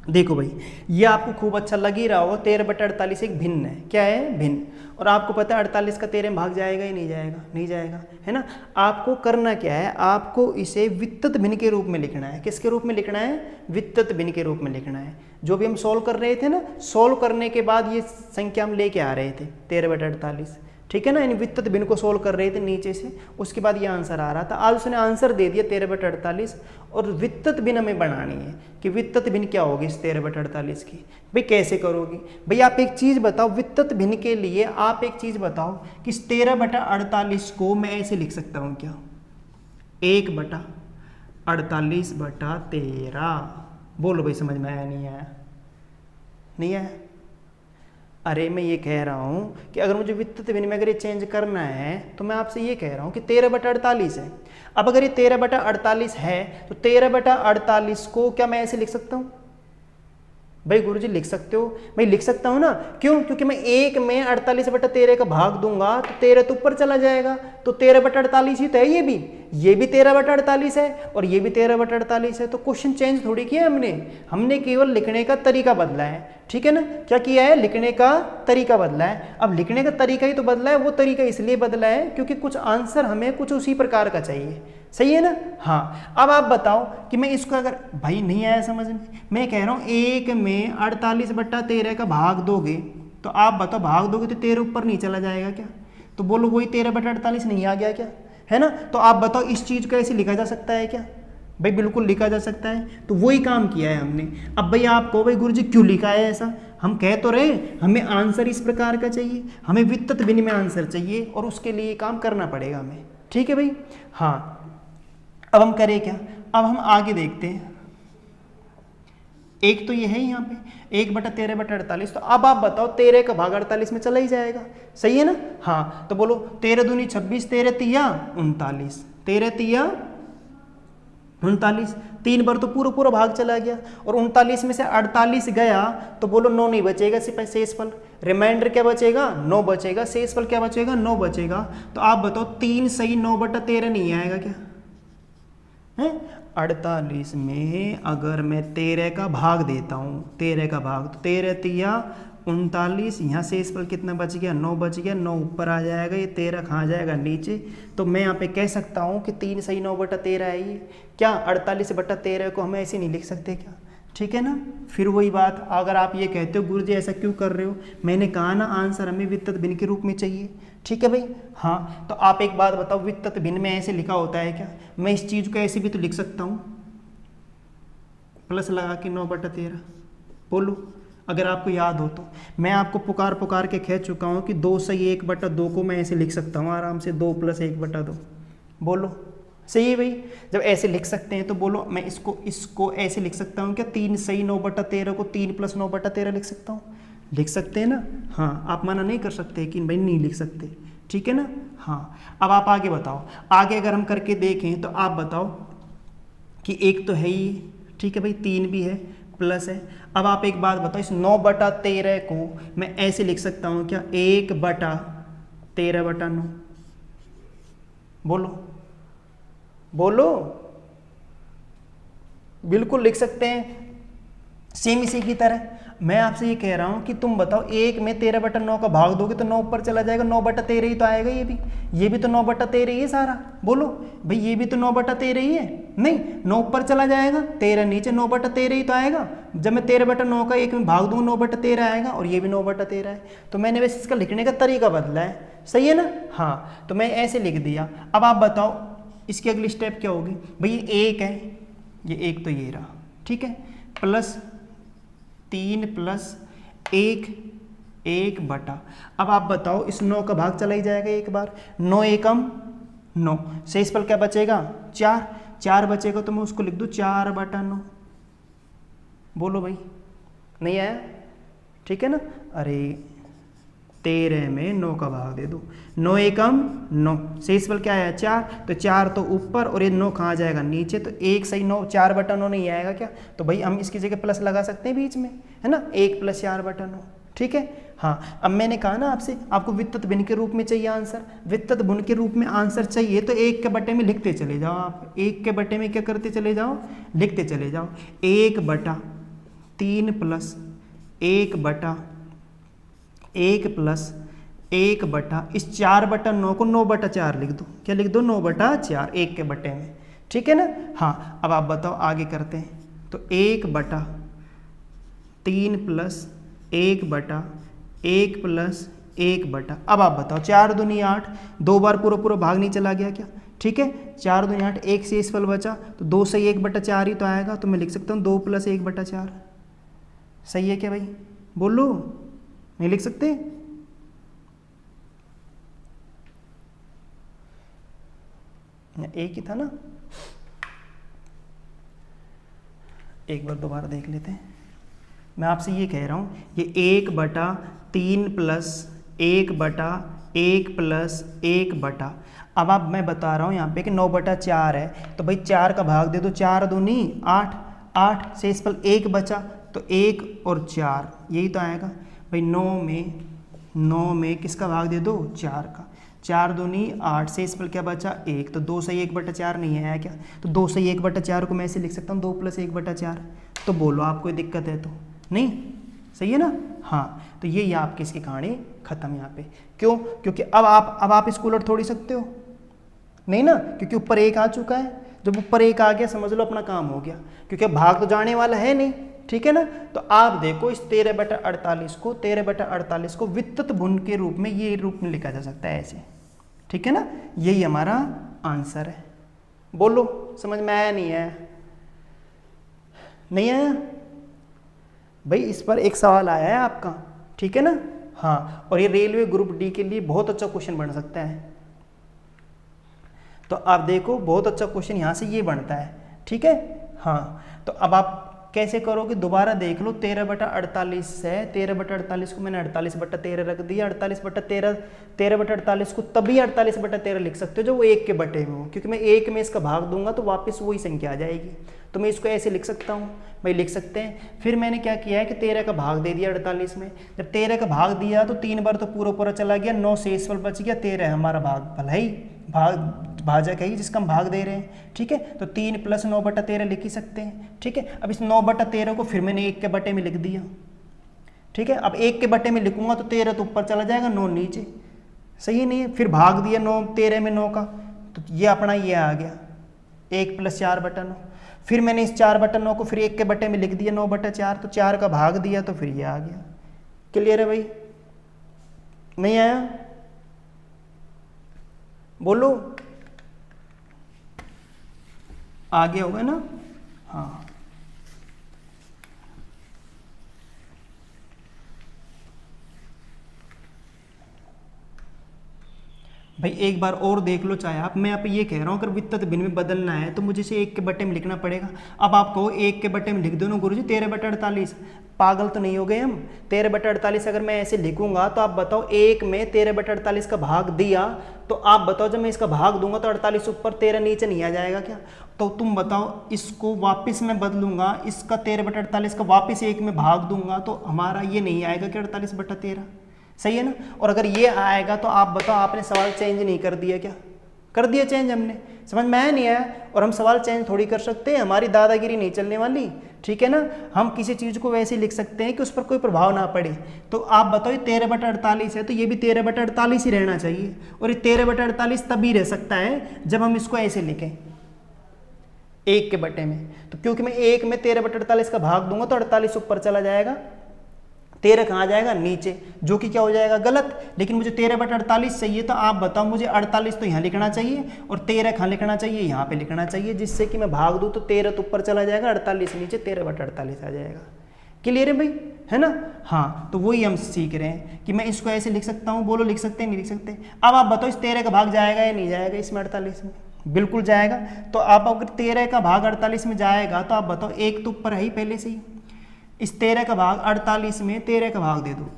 देखो भाई, ये आपको खूब अच्छा लग ही रहा होगा, 13/48 एक भिन्न है। क्या है, भिन्न। और आपको पता है 48 का 13 में भाग जाएगा ही नहीं जाएगा, नहीं जाएगा, है ना। आपको करना क्या है, आपको इसे वित्तत भिन्न के रूप में लिखना है। किसके रूप में लिखना है, वित्तत भिन्न के रूप में लिखना है। जो भी हम सॉल्व कर रहे थे ना, सॉल्व करने के बाद ये संख्या हम लेके आ रहे थे 13/48, ठीक है ना। इन वित्तत भिन्न को सोल्व कर रहे थे नीचे से, उसके बाद ये आंसर आ रहा था। आज उसने आंसर दे दिया 13/48, और वित्तत भिन्न हमें बनानी है कि वित्तत भिन्न क्या होगी इस 13/48 की। भाई कैसे करोगे, भाई आप एक चीज़ बताओ, वित्तत भिन्न के लिए आप एक चीज़ बताओ कि इस 13/48 को मैं ऐसे लिख सकता हूँ क्या, 1/48/13। बोलो भाई, समझ में आया नहीं आया, नहीं आया। अरे मैं ये कह रहा हूँ कि अगर मुझे वित्तत भिन्न में अगर ये चेंज करना है, तो मैं आपसे ये कह रहा हूँ कि 13/48 है। अब अगर ये 13/48 है, तो 13/48 को क्या मैं ऐसे लिख सकता हूँ, भाई गुरुजी लिख सकते हो, भाई लिख सकता हूँ ना। क्यों, क्योंकि मैं 1 में 48/13 का भाग दूंगा तो 13 तो ऊपर चला जाएगा, तो 13/48 ही तो है। ये भी 13/48 है और ये भी 13/48 है। तो क्वेश्चन चेंज थोड़ी किया हमने केवल लिखने का तरीका बदला है, ठीक है ना। क्या किया है, लिखने का तरीका बदला है। अब लिखने का तरीका ही तो बदला है, वो तरीका इसलिए बदला है क्योंकि कुछ आंसर हमें कुछ उसी प्रकार का चाहिए, सही है ना। हाँ, अब आप बताओ कि मैं इसको अगर भाई नहीं आया समझ में, मैं कह रहा हूँ 1 में 48/13 का भाग दोगे, तो आप बताओ भाग दोगे तो 13 ऊपर नहीं चला जाएगा क्या, तो बोलो वही 13/48 नहीं आ गया क्या, है ना। तो आप बताओ इस चीज़ को ऐसे लिखा जा सकता है क्या, भाई बिल्कुल लिखा जा सकता है। तो वही काम किया है हमने। अब भाई आप कहो भाई गुरुजी क्यों लिखा है ऐसा, हम कह तो रहे हमें आंसर इस प्रकार का चाहिए, हमें वित्तत भिन्न में आंसर चाहिए, और उसके लिए काम करना पड़ेगा हमें, ठीक है भाई। हाँ, अब हम करें क्या, अब हम आगे देखते हैं। एक तो ये है यहाँ पे 1/13/48, तो अब आप बताओ 13 का भाग 48 में चला ही जाएगा, सही है ना। हाँ, तो बोलो 13 दूनी 26, 13 तिया 39, 13 तिया 39, 3 बार तो पूरा भाग चला गया, और 39 में से 48 गया तो बोलो 9 नहीं बचेगा, सिर्फ शेष फल रिमाइंडर क्या बचेगा, 9 बचेगा, शेष फल क्या बचेगा, 9 बचेगा। तो आप बताओ 3 सही 9/13 नहीं आएगा क्या है। 48 में अगर मैं 13 का भाग देता हूँ, 13 का भाग, तो 13 तिया 39, यहाँ शेषफल कितना बच गया, 9 बच गया, 9 ऊपर आ जाएगा, ये 13 कहाँ जाएगा नीचे। तो मैं यहाँ पे कह सकता हूँ कि 3 सही 9/13 है ये। क्या 48/13 को हम ऐसे नहीं लिख सकते क्या? ठीक है ना। फिर वही बात, अगर आप ये कहते हो गुरुजी ऐसा क्यों कर रहे हो, मैंने कहा ना आंसर हमें वित्तत भिन्न के रूप में चाहिए। ठीक है भाई। हाँ, तो आप एक बात बताओ, वित्तत भिन्न में ऐसे लिखा होता है क्या? मैं इस चीज़ को ऐसे भी तो लिख सकता हूँ, प्लस लगा के 9/13। बोलो अगर आपको याद हो तो। मैं आपको पुकार पुकार के कह चुका हूँ कि 2 सही 1/2 को मैं ऐसे लिख सकता हूँ आराम से, 2 + 1/2। बोलो सही है भाई। जब ऐसे लिख सकते हैं तो बोलो मैं इसको ऐसे लिख सकता हूँ क्या? 3 सही 9/13 को 3 + 9/13 लिख सकता हूँ। लिख सकते हैं ना। हाँ, आप मना नहीं कर सकते कि भाई नहीं लिख सकते। ठीक है ना। हाँ, अब आप आगे बताओ। आगे अगर हम करके देखें तो आप बताओ कि एक तो है ही, ठीक है भाई, 3 भी है, प्लस है। अब आप एक बात बताओ, इस 9/13 को मैं ऐसे लिख सकता हूँ क्या? 1/13/9। बोलो बोलो, बिल्कुल लिख सकते हैं, सेम इसी की तरह। मैं आपसे ये कह रहा हूँ कि तुम बताओ, 1 में 13/9 का भाग दोगे तो 9 ऊपर चला जाएगा, 9/13 ही तो आएगा। ये भी तो 9/13 ही है सारा। बोलो भाई, ये भी तो 9/13 ही है। नहीं, 9 ऊपर चला जाएगा, 13 नीचे, 9/13 ही तो आएगा। जब मैं 13/9 का 1 में भाग दूंगा 9/13 आएगा, और ये भी 9/13 है। तो मैंने वैसे इसका लिखने का तरीका बदला है, सही है ना। हाँ, तो मैं ऐसे लिख दिया। अब आप बताओ इसकी अगली स्टेप क्या होगी भाई? ये 1 है, ये 1 तो ये रहा, ठीक है, प्लस 3 + 1 अब आप बताओ, इस 9 का भाग चला ही जाएगा एक बार, 9 एकम 9, शेषफल क्या बचेगा? 4 बचेगा, तो मैं उसको लिख दूँ 4/9। बोलो भाई, नहीं आया? ठीक है ना। अरे 13 में 9 का भाग दे दो, 9 एकम 9, शेषफल क्या है? 4, तो 4 तो ऊपर और ये 9 कहाँ जाएगा? नीचे। तो 1 सही 9, 4/9 नहीं आएगा क्या? तो भाई हम इसकी जगह प्लस लगा सकते हैं बीच में, है ना, 1 + 4/9। ठीक है। हाँ, अब मैंने कहा ना आपसे, आपको वित्तत भिन्न के रूप में चाहिए आंसर। वित्तत भिन्न के रूप में आंसर चाहिए तो 1 के बटे में लिखते चले जाओ। आप 1 के बटे में क्या करते चले जाओ? लिखते चले जाओ। 1/3 + 1/1 + इस 4/9 को 9/4 लिख दो। क्या लिख दो? 9/4, 1 के बटे में। ठीक है ना। हाँ, अब आप बताओ आगे करते हैं। तो 1/3 + 1/1 + 1/, अब आप बताओ, 4 दूनी 8, 2 बार पूरा भाग नहीं चला गया क्या? ठीक है, 4 दूनी 8, 1 शेषफल बचा, तो 2 सही 1/4 ही तो आएगा। तो मैं लिख सकता हूँ 2 + 1/4। सही है क्या भाई? बोलो, नहीं लिख सकते? एक ही था ना, एक बार दोबारा देख लेते हैं। मैं आपसे ये कह रहा हूँ, ये 1/3 + 1/1 + 1/, अब आप मैं बता रहा हूँ यहाँ पे कि 9/4 है, तो भाई 4 का भाग दे दो, 4 दूनी 8, 8 शेषफल 1 बचा, तो 1 और 4 यही तो आएगा भाई। 9 में किसका भाग दे दो? 4 का, 4 दूनी 8, शेषफल क्या बचा? 1, तो 2 सही 1/4 नहीं आया क्या? तो 2 सही 1/4 को मैं ऐसे लिख सकता हूँ 2 + 1/4। तो बोलो आप, कोई दिक्कत है तो नहीं? सही है ना। हाँ, तो ये आपकी इसकी कहानी खत्म यहाँ पे। क्यों? क्योंकि अब आप इसको उलट थोड़ी सकते हो, नहीं ना, क्योंकि ऊपर 1 आ चुका है। जब ऊपर 1 आ गया समझ लो अपना काम हो गया, क्योंकि भाग तो जाने वाला है नहीं। ठीक है ना। तो आप देखो, इस 13/48 को वित्तत भिन्न के रूप में, ये रूप में लिखा जा सकता है ऐसे। ठीक है ना, यही हमारा आंसर है। बोलो, समझ में आया? नहीं आया? नहीं आया भाई? इस पर एक सवाल आया है आपका, ठीक है ना। हाँ, और ये रेलवे ग्रुप डी के लिए बहुत अच्छा क्वेश्चन बन सकता है। तो आप देखो, बहुत अच्छा क्वेश्चन यहाँ से ये बनता है। ठीक है। हाँ, तो अब आप कैसे करोगे? दोबारा देख लो, 13/48 है, 13/48 को मैंने 48/13 रख दिया। 13/48 को तभी 48/13 लिख सकते हो जब वो 1 के बटे में हो, क्योंकि मैं 1 में इसका भाग दूंगा तो वापस वही संख्या आ जाएगी। तो मैं इसको ऐसे लिख सकता हूँ, भाई लिख सकते हैं। फिर मैंने क्या किया है कि 13 का भाग दे दिया 48 में। जब 13 का भाग दिया तो 3 बार तो पूरा चला गया, 9 शेषफल बच गया, 13 हमारा भागफल है ही, भाजक है ही जिसका हम भाग दे रहे हैं। ठीक है, तो 3 + 9/13 लिख ही सकते हैं। ठीक है, अब इस 9/13 को फिर मैंने 1 के बटे में लिख दिया। ठीक है। अब 1 के बटे में लिखूंगा तो 13 तो ऊपर चला जाएगा, 9 नीचे, सही नहीं है। फिर भाग दिया 9 13 में 9 का, तो ये अपना ये आ गया 1 + 4/9। फिर मैंने इस 4/9 को फिर 1 के बटे में लिख दिया 9/4, तो 4 का भाग दिया तो फिर ये आ गया। क्लियर है भाई? नहीं आया? बोलो, आगे होगा ना? हाँ, भाई एक बार और देख लो चाहे आप, मैं आप ये कह रहा हूँ अगर वित्तत भिन्न में बदलना है तो मुझे इसे 1 के बटे में लिखना पड़ेगा। अब आप कहो 1 के बटे में लिख दो ना गुरुजी 13/48, पागल तो नहीं हो गए हम? 13/48 अगर मैं ऐसे लिखूंगा तो आप बताओ 1 में 13/48 का भाग दिया, तो आप बताओ जब मैं इसका भाग दूंगा तो 48 ऊपर 13 नीचे नहीं आ जाएगा क्या? तो तुम बताओ, इसको वापस मैं बदलूंगा, इसका 13/48 का वापस 1 में भाग दूंगा तो हमारा ये नहीं आएगा कि 48/13, सही है ना? और अगर ये आएगा तो आप बताओ आपने सवाल चेंज नहीं कर दिया क्या? कर दिया चेंज हमने, समझ में आया नहीं आया? और हम सवाल चेंज थोड़ी कर सकते हैं, हमारी दादागिरी नहीं चलने वाली, ठीक है ना? हम किसी चीज़ को वैसे लिख सकते हैं कि उस पर कोई प्रभाव ना पड़े। तो आप बताओ ये 13/48 है तो ये भी 13/48 ही रहना चाहिए, और ये 13/48 तभी रह सकता है जब हम इसको ऐसे लिखें 1 के बटे में। तो क्योंकि मैं 1 में 13/48 का भाग दूंगा तो 48 ऊपर चला जाएगा, 13 कहाँ जाएगा? नीचे, जो कि क्या हो जाएगा? गलत। लेकिन मुझे 13/48 चाहिए, तो आप बताओ मुझे 48 तो यहाँ लिखना चाहिए और 13 कहाँ लिखना चाहिए? यहाँ पे लिखना चाहिए, जिससे कि मैं भाग दूँ तो 13 तो ऊपर चला जाएगा, 48 नीचे, 13/48 आ जाएगा। क्लियर है भाई? है ना? हाँ, तो वही हम सीख रहे हैं कि मैं इसको ऐसे लिख सकता हूँ। बोलो लिख सकते हैं नहीं लिख सकते? अब आप बताओ इस 13 का भाग जाएगा या नहीं जाएगा इसमें 48 में? बिल्कुल जाएगा। तो आप अगर 13 का भाग 48 में जाएगा तो आप बताओ 1 तो ऊपर है ही पहले से ही, इस 13 का भाग 48 में 13 का भाग दे दो,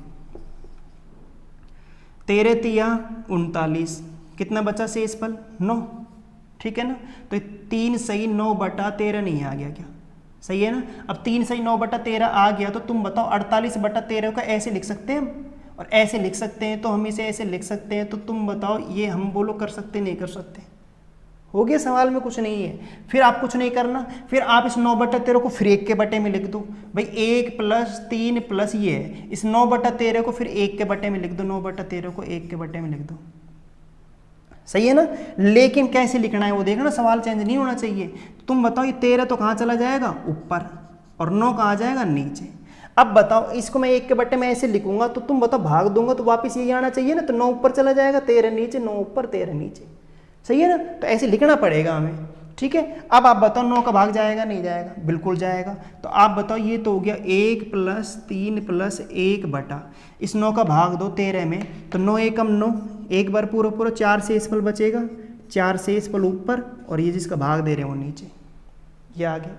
13 तिया 39, कितना बचा शेषफल? 9, ठीक है ना? तो 3 सही 9/13 नहीं आ गया क्या? सही है ना? अब 3 सही 9/13 आ गया, तो तुम बताओ 48/13 का ऐसे लिख सकते हैं हम, और ऐसे लिख सकते हैं तो हम इसे ऐसे लिख सकते हैं। तो तुम बताओ ये हम बोलो कर सकते नहीं कर सकते? हो गया, सवाल में कुछ नहीं है। फिर आप कुछ नहीं करना, फिर आप इस 9/13 को फिर 1 के बटे में लिख दो। भाई 1 + 3 प्लस ये है, इस 9/13 को फिर 1 के बटे में लिख दो, 9/13 को 1 के बटे में लिख दो, सही है ना? लेकिन कैसे लिखना है वो देखना, सवाल चेंज नहीं होना चाहिए। तुम बताओ ये 13 तो कहाँ चला जाएगा? ऊपर, और 9 कहाँ जाएगा? नीचे। अब बताओ इसको मैं 1 के बटे में ऐसे लिखूंगा तो तुम बताओ भाग दूंगा तो वापिस यही आना चाहिए ना, तो 9 ऊपर चला जाएगा, 13 नीचे, 9 ऊपर 13 नीचे, सही है ना? तो ऐसे लिखना पड़ेगा हमें, ठीक है? अब आप बताओ 9 का भाग जाएगा नहीं जाएगा? बिल्कुल जाएगा। तो आप बताओ ये तो हो गया 1 + 3 + 1 बटा, इस 9 का भाग दो 13 में, तो 9 एकम 9, एक बार पूरा पूरा 4 शेषफल बचेगा, 4 शेषफल ऊपर, और ये जिसका भाग दे रहे हैं वो नीचे, ये आ गया।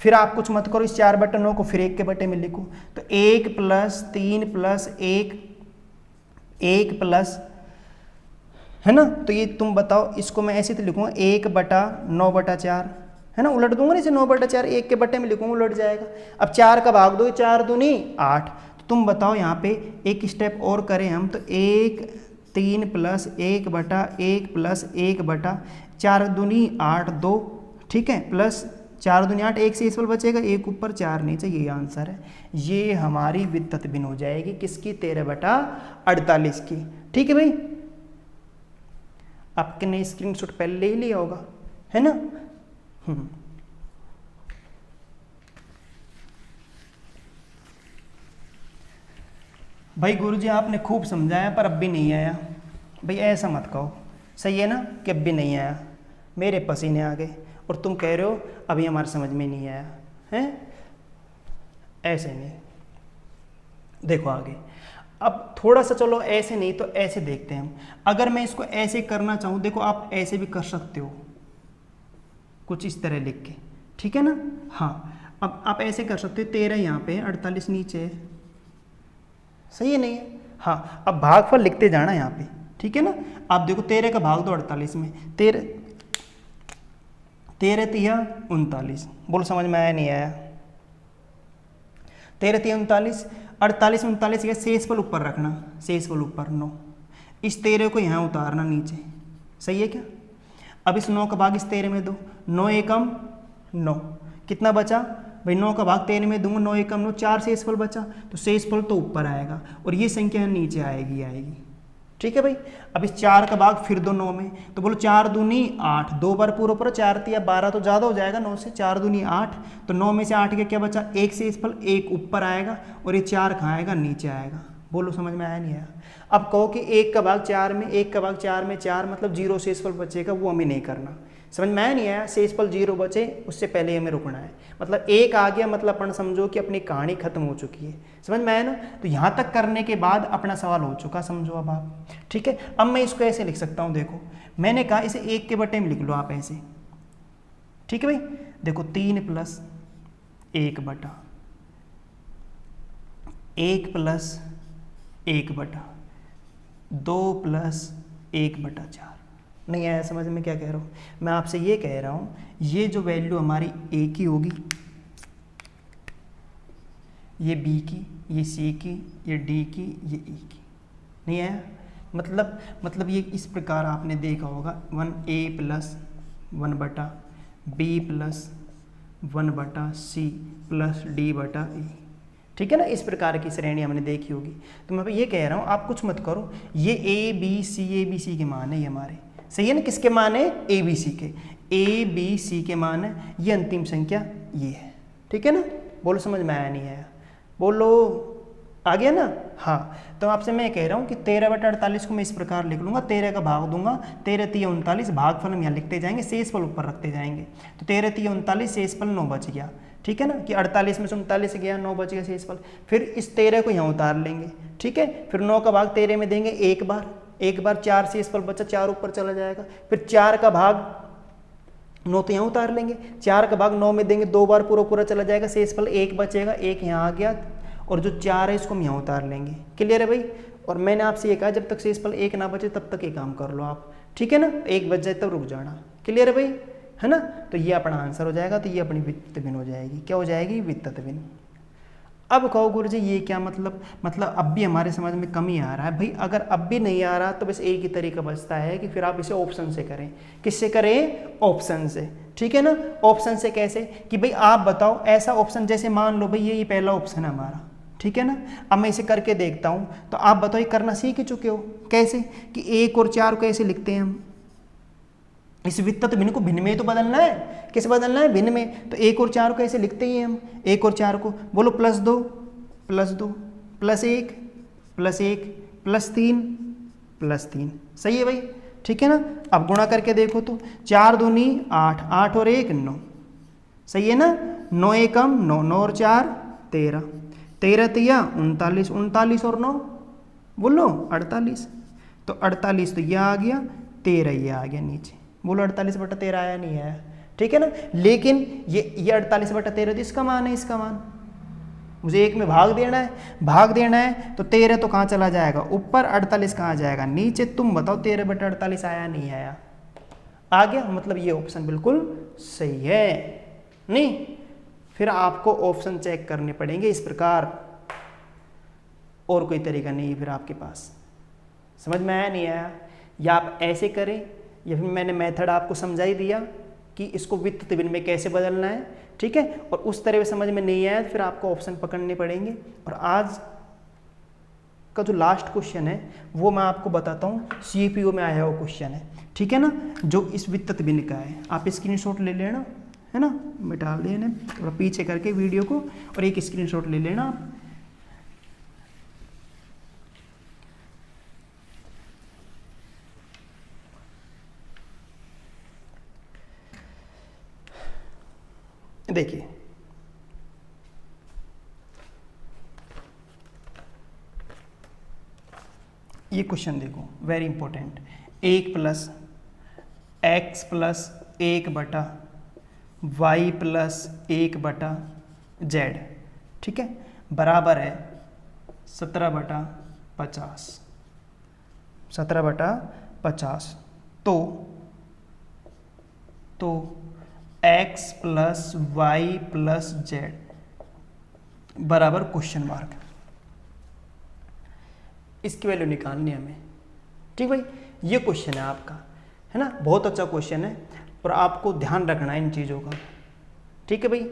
फिर आप कुछ मत करो, इस 4/9 को फिर 1 के बटे में लिखो, तो 1 + 3 + 1, 1 प्लस, है ना? तो ये तुम बताओ, इसको मैं ऐसे तो लिखूंगा 1/9/4, है ना? उलट दूंगा ना इसे, 9/4 1 के बटे में लिखूंगा, उलट जाएगा। अब 4 का भाग दो, 4 दूनी 8। तो तुम बताओ यहाँ पे एक स्टेप और करें हम, तो 1 3 + 1/1 + 1/4 दूनी 8 2, ठीक है? प्लस 4 दूनी 8, 1 शेषफल बचेगा, 1 ऊपर 4 नीचे, ये आंसर है। ये हमारी वित्तत भिन्न हो जाएगी किसकी? 13/48 की, ठीक है भाई? आपके ने स्क्रीनशॉट पहले ही लिया होगा, है ना? भाई गुरुजी आपने खूब समझाया पर अब भी नहीं आया। भाई ऐसा मत कहो, सही है ना? कि अब भी नहीं आया, मेरे पसीने आ गए, और तुम कह रहे हो अभी हमारे समझ में नहीं आया है। ऐसे नहीं, देखो आगे। अब थोड़ा सा चलो ऐसे नहीं तो ऐसे देखते हैं हम। अगर मैं इसको ऐसे करना चाहूँ, देखो आप ऐसे भी कर सकते हो, कुछ इस तरह लिख के, ठीक है ना? हाँ, अब आप ऐसे कर सकते हो, 13 यहाँ पे 48 नीचे है, सही है नहीं है? हाँ, अब भागफल लिखते जाना यहाँ पे, ठीक है ना? आप देखो 13 का भाग दो 48 में, 13 तिया 39, बोलो समझ में आया नहीं आया? 13 तिया 39, 48 में 39 का शेषफल ऊपर रखना, शेषफल ऊपर 9, इस 13 को यहाँ उतारना नीचे, सही है क्या? अब इस 9 का भाग इस 13 में दो, 9 एकम 9, कितना बचा? भाई 9 का भाग 13 में दूंगा, 9 एकम 9, 4 शेषफल बचा, तो शेषफल तो ऊपर आएगा और ये संख्या नीचे आएगी। ठीक है भाई। अब इस 4 का भाग फिर दो 9 में, तो बोलो 4 दूनी 8, 2 बार पूरा पूरा, 4 तिया 12 तो ज़्यादा हो जाएगा 9 से, 4 दूनी 8, तो 9 में से 8 के क्या बचा, एक शेषफल, एक ऊपर आएगा और ये 4 कहाँ आएगा, नीचे आएगा। बोलो समझ में आया नहीं आया। अब कहो कि 1 का भाग 4 में, 1 का भाग 4 में 4 मतलब 0 शेषफल बचेगा, वो हमें नहीं करना। समझ में आया नहीं आया। शेषफल 0 बचे उससे पहले हमें रुकना है, मतलब 1 आ गया मतलब अपन समझो कि अपनी कहानी खत्म हो चुकी है। समझ में आया ना। तो यहाँ तक करने के बाद अपना सवाल हो चुका, समझो अब आप। ठीक है। अब मैं इसको ऐसे लिख सकता हूँ, देखो मैंने कहा इसे 1 के बटे में लिख लो आप ऐसे। ठीक है भाई। देखो 3 + 1 बटा 1 + 1 बटा 2 + 1 बटा 4। नहीं आया समझ में क्या कह रहा हूँ मैं आपसे? ये कह रहा हूँ ये जो वैल्यू हमारी ए की होगी, ये बी की, ये सी की, ये डी की, ये ई की। नहीं आया मतलब ये इस प्रकार आपने देखा होगा 1a + 1 बटा b + 1 बटा c + d बटा e। ठीक है ना। इस प्रकार की श्रेणी हमने देखी होगी। तो मैं ये कह रहा हूँ आप कुछ मत करो, ये a b c के मान है ये हमारे, सही है ना। किसके मान है? a b c के, a b c के मान है, ये अंतिम संख्या ये है। ठीक है ना। बोलो समझ में आया नहीं आया? बोलो आ गया ना। हाँ। तो आपसे मैं कह रहा हूँ कि 13/48 को मैं इस प्रकार लिख लूँगा, 13 का भाग दूंगा, 13 × 39, भागफल हम यहाँ लिखते जाएंगे, शेषफल ऊपर रखते जाएंगे। तो 13 × 39, शेषफल 9 बच गया। ठीक है ना, कि 48 में से 39 गया, 9 बच गया शेषफल। फिर इस 13 को यहाँ उतार लेंगे। ठीक है। फिर 9 का भाग 13 में देंगे एक बार 4 शेषफल बचा, 4 ऊपर चला जाएगा। फिर 4 का भाग 9 तो यहाँ उतार लेंगे, 4 का भाग 9 में देंगे, 2 बार पूरा चला जाएगा, शेषफल 1 बचेगा, 1 यहाँ आ गया और जो 4 है इसको हम यहाँ उतार लेंगे। क्लियर है भाई। और मैंने आपसे ये कहा जब तक शेषफल 1 ना बचे तब तक ये काम कर लो आप। ठीक है ना। 1 बच जाए तब रुक जाना। क्लियर है भाई, है ना। तो ये अपना आंसर हो जाएगा। तो ये अपनी वित्त भिन्न हो जाएगी। क्या हो जाएगी? वित्त भिन्न। अब कहो गुरुजी ये क्या मतलब अब भी हमारे समझ में कमी आ रहा है। भाई अगर अब भी नहीं आ रहा तो बस एक ही तरीका बचता है कि फिर आप इसे ऑप्शन से करें। किससे करें? ऑप्शन से। ठीक है ना। ऑप्शन से कैसे? कि भाई आप बताओ ऐसा ऑप्शन, जैसे मान लो भाई ये पहला ऑप्शन है हमारा। ठीक है ना। अब मैं इसे करके देखता हूँ, तो आप बताओ ये करना सीख ही चुके हो। कैसे? कि 1 और 4 को ऐसे लिखते हैं हम। इस वित्त भिन्न को भिन्न में तो बदलना है। किस बदलना है? भिन्न में। तो 1 और 4 को ऐसे लिखते ही हम। 1 और 4 को बोलो +2 +2 +1 +1 +3 +3। सही है भाई। ठीक है ना। अब गुणा करके देखो तो 4 दूनी 8, 8 और 1 9। सही है ना। 9 एकम 9, 9 और 4 13, 13 तिया 39, 39 और 9 बोलो 48। तो 48 तो यह आ गया, 13 ये आ गया नीचे। बोलो 48/13 आया नहीं आया? ठीक है ना। लेकिन ये 48/13 तो इसका मान है, इसका मान मुझे 1 में भाग देना है। तो 13 तो कहाँ चला जाएगा? ऊपर। 48 कहाँ जाएगा? नीचे। तुम बताओ 13/48 आया नहीं आया? आ गया। मतलब ये ऑप्शन बिल्कुल सही है। नहीं, फिर आपको ऑप्शन चेक करने पड़ेंगे इस प्रकार, और कोई तरीका नहीं है फिर आपके पास। समझ में आया नहीं आया? या आप ऐसे करें, या फिर मैंने मेथड आपको समझा ही दिया कि इसको वित्त भिन्न में कैसे बदलना है। ठीक है। और उस तरह से समझ में नहीं आया फिर आपको ऑप्शन पकड़ने पड़ेंगे। और आज का जो लास्ट क्वेश्चन है वो मैं आपको बताता हूँ, CPO में आया हुआ क्वेश्चन है। ठीक है ना। जो इस वित्त भिन्न का है, आप स्क्रीनशॉट ले लेना, है ना। मैं डाल देना थोड़ा पीछे करके वीडियो को, और एक स्क्रीनशॉट ले लेना आप। देखिए ये क्वेश्चन देखो, वेरी इंपॉर्टेंट। 1 + x + 1 बटा y + 1 बटा z। ठीक है। बराबर है 17/50। 17/50। तो x + y + z बराबर क्वेश्चन मार्क। इसकी वैल्यू निकालनी है हमें। ठीक भाई। ये क्वेश्चन है आपका, है ना। बहुत अच्छा क्वेश्चन है और आपको ध्यान रखना है इन चीज़ों का। ठीक है भाई।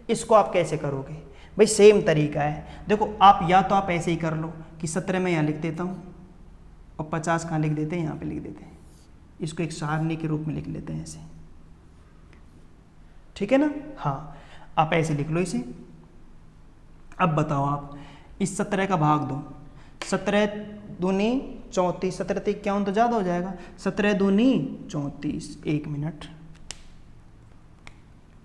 इसको आप कैसे करोगे भाई? सेम तरीका है। देखो आप या तो आप ऐसे ही कर लो कि 17 में यहाँ लिख देता हूँ और 50 कहाँ लिख देते हैं, यहाँ पे लिख देते हैं। इसको एक सारणी के रूप में लिख लेते हैं ऐसे, ठीक है ना? हाँ, आप ऐसे लिख लो इसे। अब बताओ आप इस 17 का भाग दो, 17 दूनी 34, 17 ते 51 तो ज़्यादा हो जाएगा, 17 दूनी 34, 1 मिनट,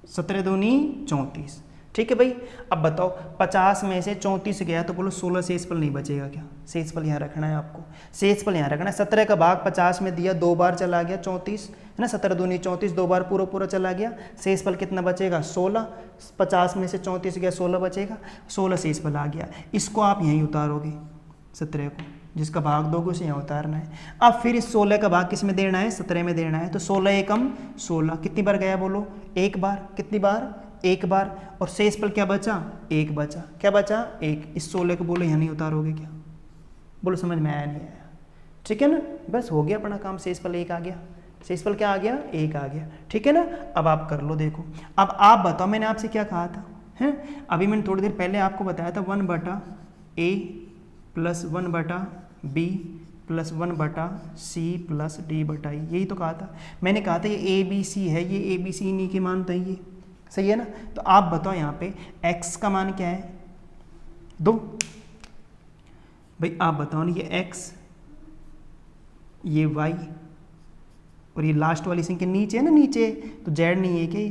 17 दूनी 34, ठीक है भाई। अब बताओ 50 में से 34 गया तो बोलो 16 शेषफल नहीं बचेगा क्या? शेषफल यहाँ रखना है आपको, शेषफल यहाँ रखना है। 17 का भाग 50 में दिया, 2 बार चला गया 34 है ना, 17 दूनी 34, 2 बार पूरा पूरा चला गया, शेषफल कितना बचेगा? 16। 50 में से 34 गया, 16 बचेगा, 16 शेषफल आ गया। इसको आप यहीं उतारोगे 17 को, जिसका भाग दोगे उसे यहाँ उतारना है। अब फिर इस 16 का भाग किस में देना है? 17 में देना है। तो 16 एकम 16, कितनी बार गया बोलो? 1 बार। कितनी बार? 1 बार। और शेषफल क्या बचा? 1 बचा। क्या बचा? 1। इस 16 को बोलो यहाँ नहीं उतारोगे क्या? बोलो समझ में आया नहीं आया? ठीक है ना, बस हो गया अपना काम। शेषफल 1 आ गया। शेषफल क्या आ गया? 1 आ गया, ठीक है ना। अब आप कर लो, देखो अब आप बताओ मैंने आपसे क्या कहा था, हैं? अभी मैंने थोड़ी देर पहले आपको बताया था 1/a plus 1/b plus 1/c plus d/e, यही तो कहा था। मैंने कहा था ये ABC है, ये ABC इन्हीं के मान था, ये सही है ना। तो आप बताओ यहाँ पे x का मान क्या है? 2। भाई आप बताओ ना, ये x, ये y और ये लास्ट वाली संख्या नीचे है ना, नीचे तो z नहीं है क्या ये?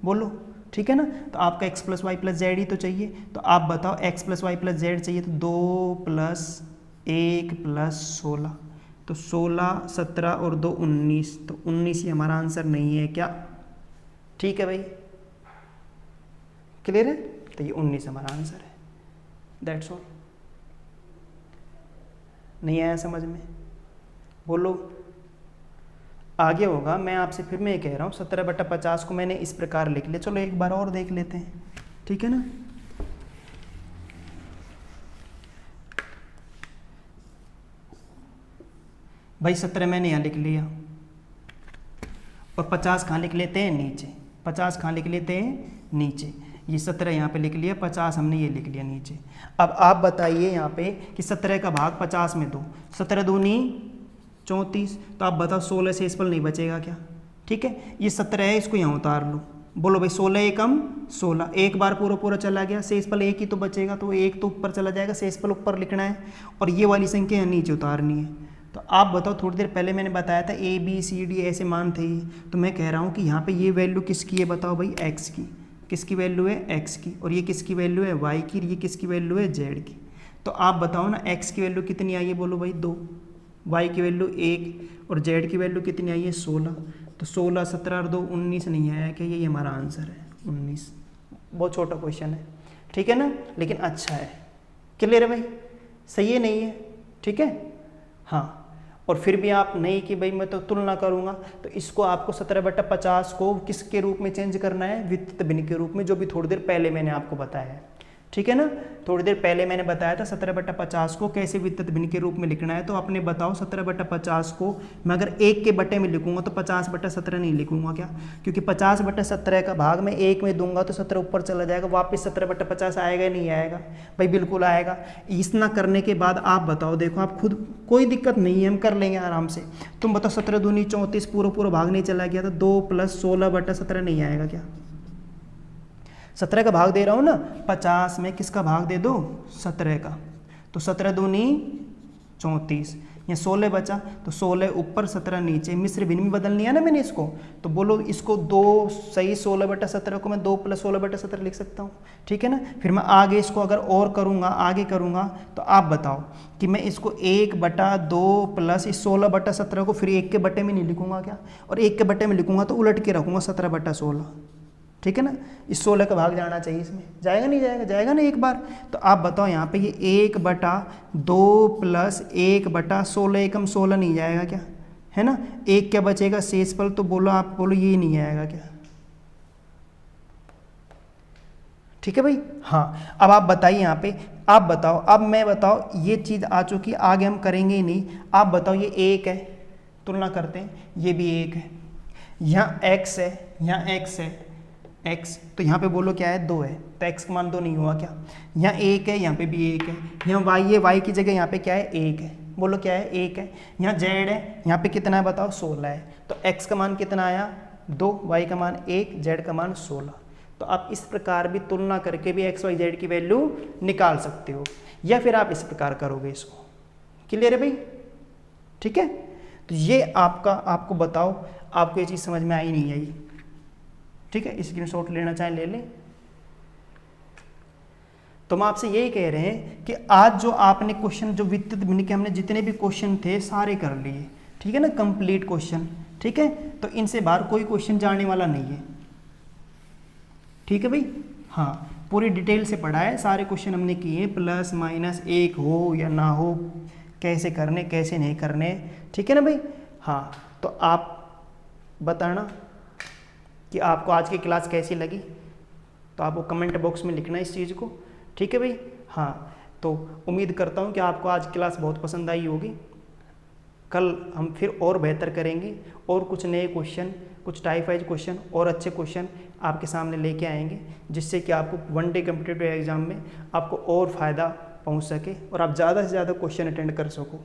बोलो, ठीक है ना। तो आपका x + y + z ही तो चाहिए। तो आप बताओ x + y + z चाहिए तो 2 + 1 + 16, तो 16, 17 और 2 19, तो 19 ही हमारा आंसर नहीं है क्या? ठीक है भाई, क्लियर है? तो ये 19 हमारा आंसर है, दैट्स ऑल। नहीं आया समझ में? बोलो, आगे होगा। मैं आपसे फिर मैं ये कह रहा हूँ 17/50 को मैंने इस प्रकार लिख लिया। चलो एक बार और देख लेते हैं, ठीक है ना। भाई 17 मैंने यहाँ लिख लिया और 50 कहाँ लिख लेते हैं? नीचे। 50 कहाँ लिख लेते हैं? नीचे। ये 17 यहाँ पे लिख लिया, 50 हमने ये लिख लिया नीचे। अब आप बताइए यहाँ पे कि 17 का भाग 50 में दो, 17 दूनी 34, तो आप बताओ 16 शेषफल नहीं बचेगा क्या? ठीक है, ये 17 है, इसको यहाँ उतार लो। बोलो भाई 16 एकम 16, 1 बार पूरा पूरा चला गया, शेषफल 1 ही तो बचेगा, तो 1 तो ऊपर चला जाएगा, शेषफल ऊपर लिखना है और ये वाली संख्या यहाँ नीचे उतारनी है। तो आप बताओ, थोड़ी देर पहले मैंने बताया था ABCD ऐसे मान थे, तो मैं कह रहा हूँ कि यहाँ पे ये वैल्यू किसकी है? बताओ भाई, x की। किसकी वैल्यू है? x की। और ये किसकी वैल्यू है? y की। और ये किसकी वैल्यू है? z की। तो आप बताओ ना, x की वैल्यू कितनी आई है? बोलो भाई 2, y की वैल्यू 1 और z की वैल्यू कितनी आई है? 16। तो 16, 17 और 2 19 नहीं आया क्या? ये हमारा आंसर है 19। बहुत छोटा क्वेश्चन है, ठीक है ना, लेकिन अच्छा है। क्लियर है भाई? सही है, नहीं है? ठीक है, हाँ। और फिर भी आप नहीं कि भाई मैं तो तुलना करूंगा, तो इसको आपको 17/50 को किसके रूप में चेंज करना है? वित्त भिन्न के रूप में, जो भी थोड़ी देर पहले मैंने आपको बताया है, ठीक है ना। थोड़ी देर पहले मैंने बताया था 17/50 को कैसे वित्त भिन्न के रूप में लिखना है। तो आपने बताओ 17/50 को मैं अगर 1 के बटे में लिखूंगा तो 50/17 नहीं लिखूंगा क्या? क्योंकि 50/17 का भाग मैं 1 में दूंगा तो 17 ऊपर चला जाएगा, वापस 17/50 आएगा नहीं आएगा? भाई बिल्कुल आएगा। इतना करने के बाद आप बताओ, देखो आप खुद, कोई दिक्कत नहीं है, हम कर लेंगे आराम से। तुम बताओ 17 दूनी 34, पूरा भाग नहीं चला गया तो 2 + 16/17 नहीं आएगा क्या? 17 का भाग दे रहा हूँ ना, 50 में किसका भाग दे दो? 17 का। तो 17 दूनी 34, यहाँ 16 बचा, तो 16 ऊपर 17 नीचे, मिश्र भिन्न में बदलनी है ना मैंने इसको। तो बोलो इसको 2 सही 16/17 को मैं 2 + 16/17 लिख सकता हूँ, ठीक है ना। फिर मैं आगे इसको अगर और करूँगा, आगे करूँगा, तो आप बताओ कि मैं इसको 1/2 प्लस इस 16/17 को फिर 1 के बटे में नहीं लिखूँगा क्या? और 1 के बटे में लिखूँगा तो उलट के रखूँगा 17/16, ठीक है ना। इस 16 का भाग जाना चाहिए इसमें, जाएगा नहीं जाएगा? जाएगा ना एक बार। तो आप बताओ यहाँ पे ये 1/2 प्लस 1/16 एकम 16 नहीं जाएगा क्या? है ना। 1 क्या बचेगा? शेषफल। तो बोलो, आप बोलो ये नहीं आएगा क्या? ठीक है भाई, हाँ। अब आप बताइए यहाँ पे, आप बताओ, अब मैं बताओ, ये चीज़ आ चुकी, आगे हम करेंगे ही नहीं। आप बताओ, ये 1 है, तुलना करते हैं, ये भी 1 है, यहाँ x है, यहाँ x है, x, तो यहाँ पे बोलो क्या है 2 है, तो x का मान 2 नहीं हुआ क्या? यहाँ 1 है, यहाँ पे भी 1 है, यहाँ y है, y की जगह यहाँ पे क्या है 1 है, बोलो क्या है 1 है। यहाँ z है, यहाँ पे कितना है बताओ 16 है, तो x का मान कितना आया 2, y का मान 1, z का मान 16। तो आप इस प्रकार भी तुलना करके भी x y z की वैल्यू निकाल सकते हो, या फिर आप इस प्रकार करोगे इसको। क्लियर है भाई? ठीक है, तो ये आपको बताओ आपको ये चीज़ समझ में आई नहीं आई? ठीक है, स्क्रीनशॉट लेना चाहे ले लें। तो हम आपसे यही कह रहे हैं कि आज जो आपने क्वेश्चन जो वित्तीय भिन्न के हमने जितने भी क्वेश्चन थे सारे कर लिए, ठीक है ना, कंप्लीट क्वेश्चन। ठीक है, तो इनसे बाहर कोई क्वेश्चन जाने वाला नहीं है। ठीक है भाई? हाँ, पूरी डिटेल से पढ़ा है, सारे क्वेश्चन हमने किए, प्लस माइनस 1 हो या ना हो, कैसे करने कैसे नहीं करने। ठीक है ना भाई? हाँ, तो आप बताना कि आपको आज की क्लास कैसी लगी, तो आपको कमेंट बॉक्स में लिखना इस चीज़ को। ठीक है भाई? हाँ, तो उम्मीद करता हूँ कि आपको आज क्लास बहुत पसंद आई होगी। कल हम फिर और बेहतर करेंगे और कुछ नए क्वेश्चन, कुछ टाइप वाइज क्वेश्चन और अच्छे क्वेश्चन आपके सामने लेके आएंगे, जिससे कि आपको वन डे कॉम्पिटिटिव एग्जाम में आपको और फ़ायदा पहुंच सके और आप ज़्यादा से ज़्यादा क्वेश्चन अटेंड कर सको।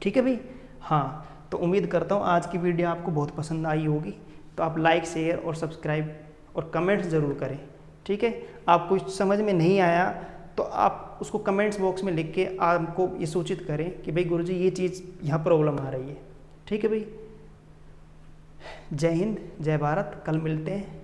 ठीक है भाई? हाँ, तो उम्मीद करता हूँ आज की वीडियो आपको बहुत पसंद आई होगी। तो आप लाइक, शेयर और सब्सक्राइब और कमेंट्स ज़रूर करें। ठीक है, आपको कुछ समझ में नहीं आया तो आप उसको कमेंट्स बॉक्स में लिख के आपको ये सूचित करें कि भाई गुरुजी ये चीज़ यहाँ प्रॉब्लम आ रही है। ठीक है भाई? जय हिंद, जय भारत, कल मिलते हैं।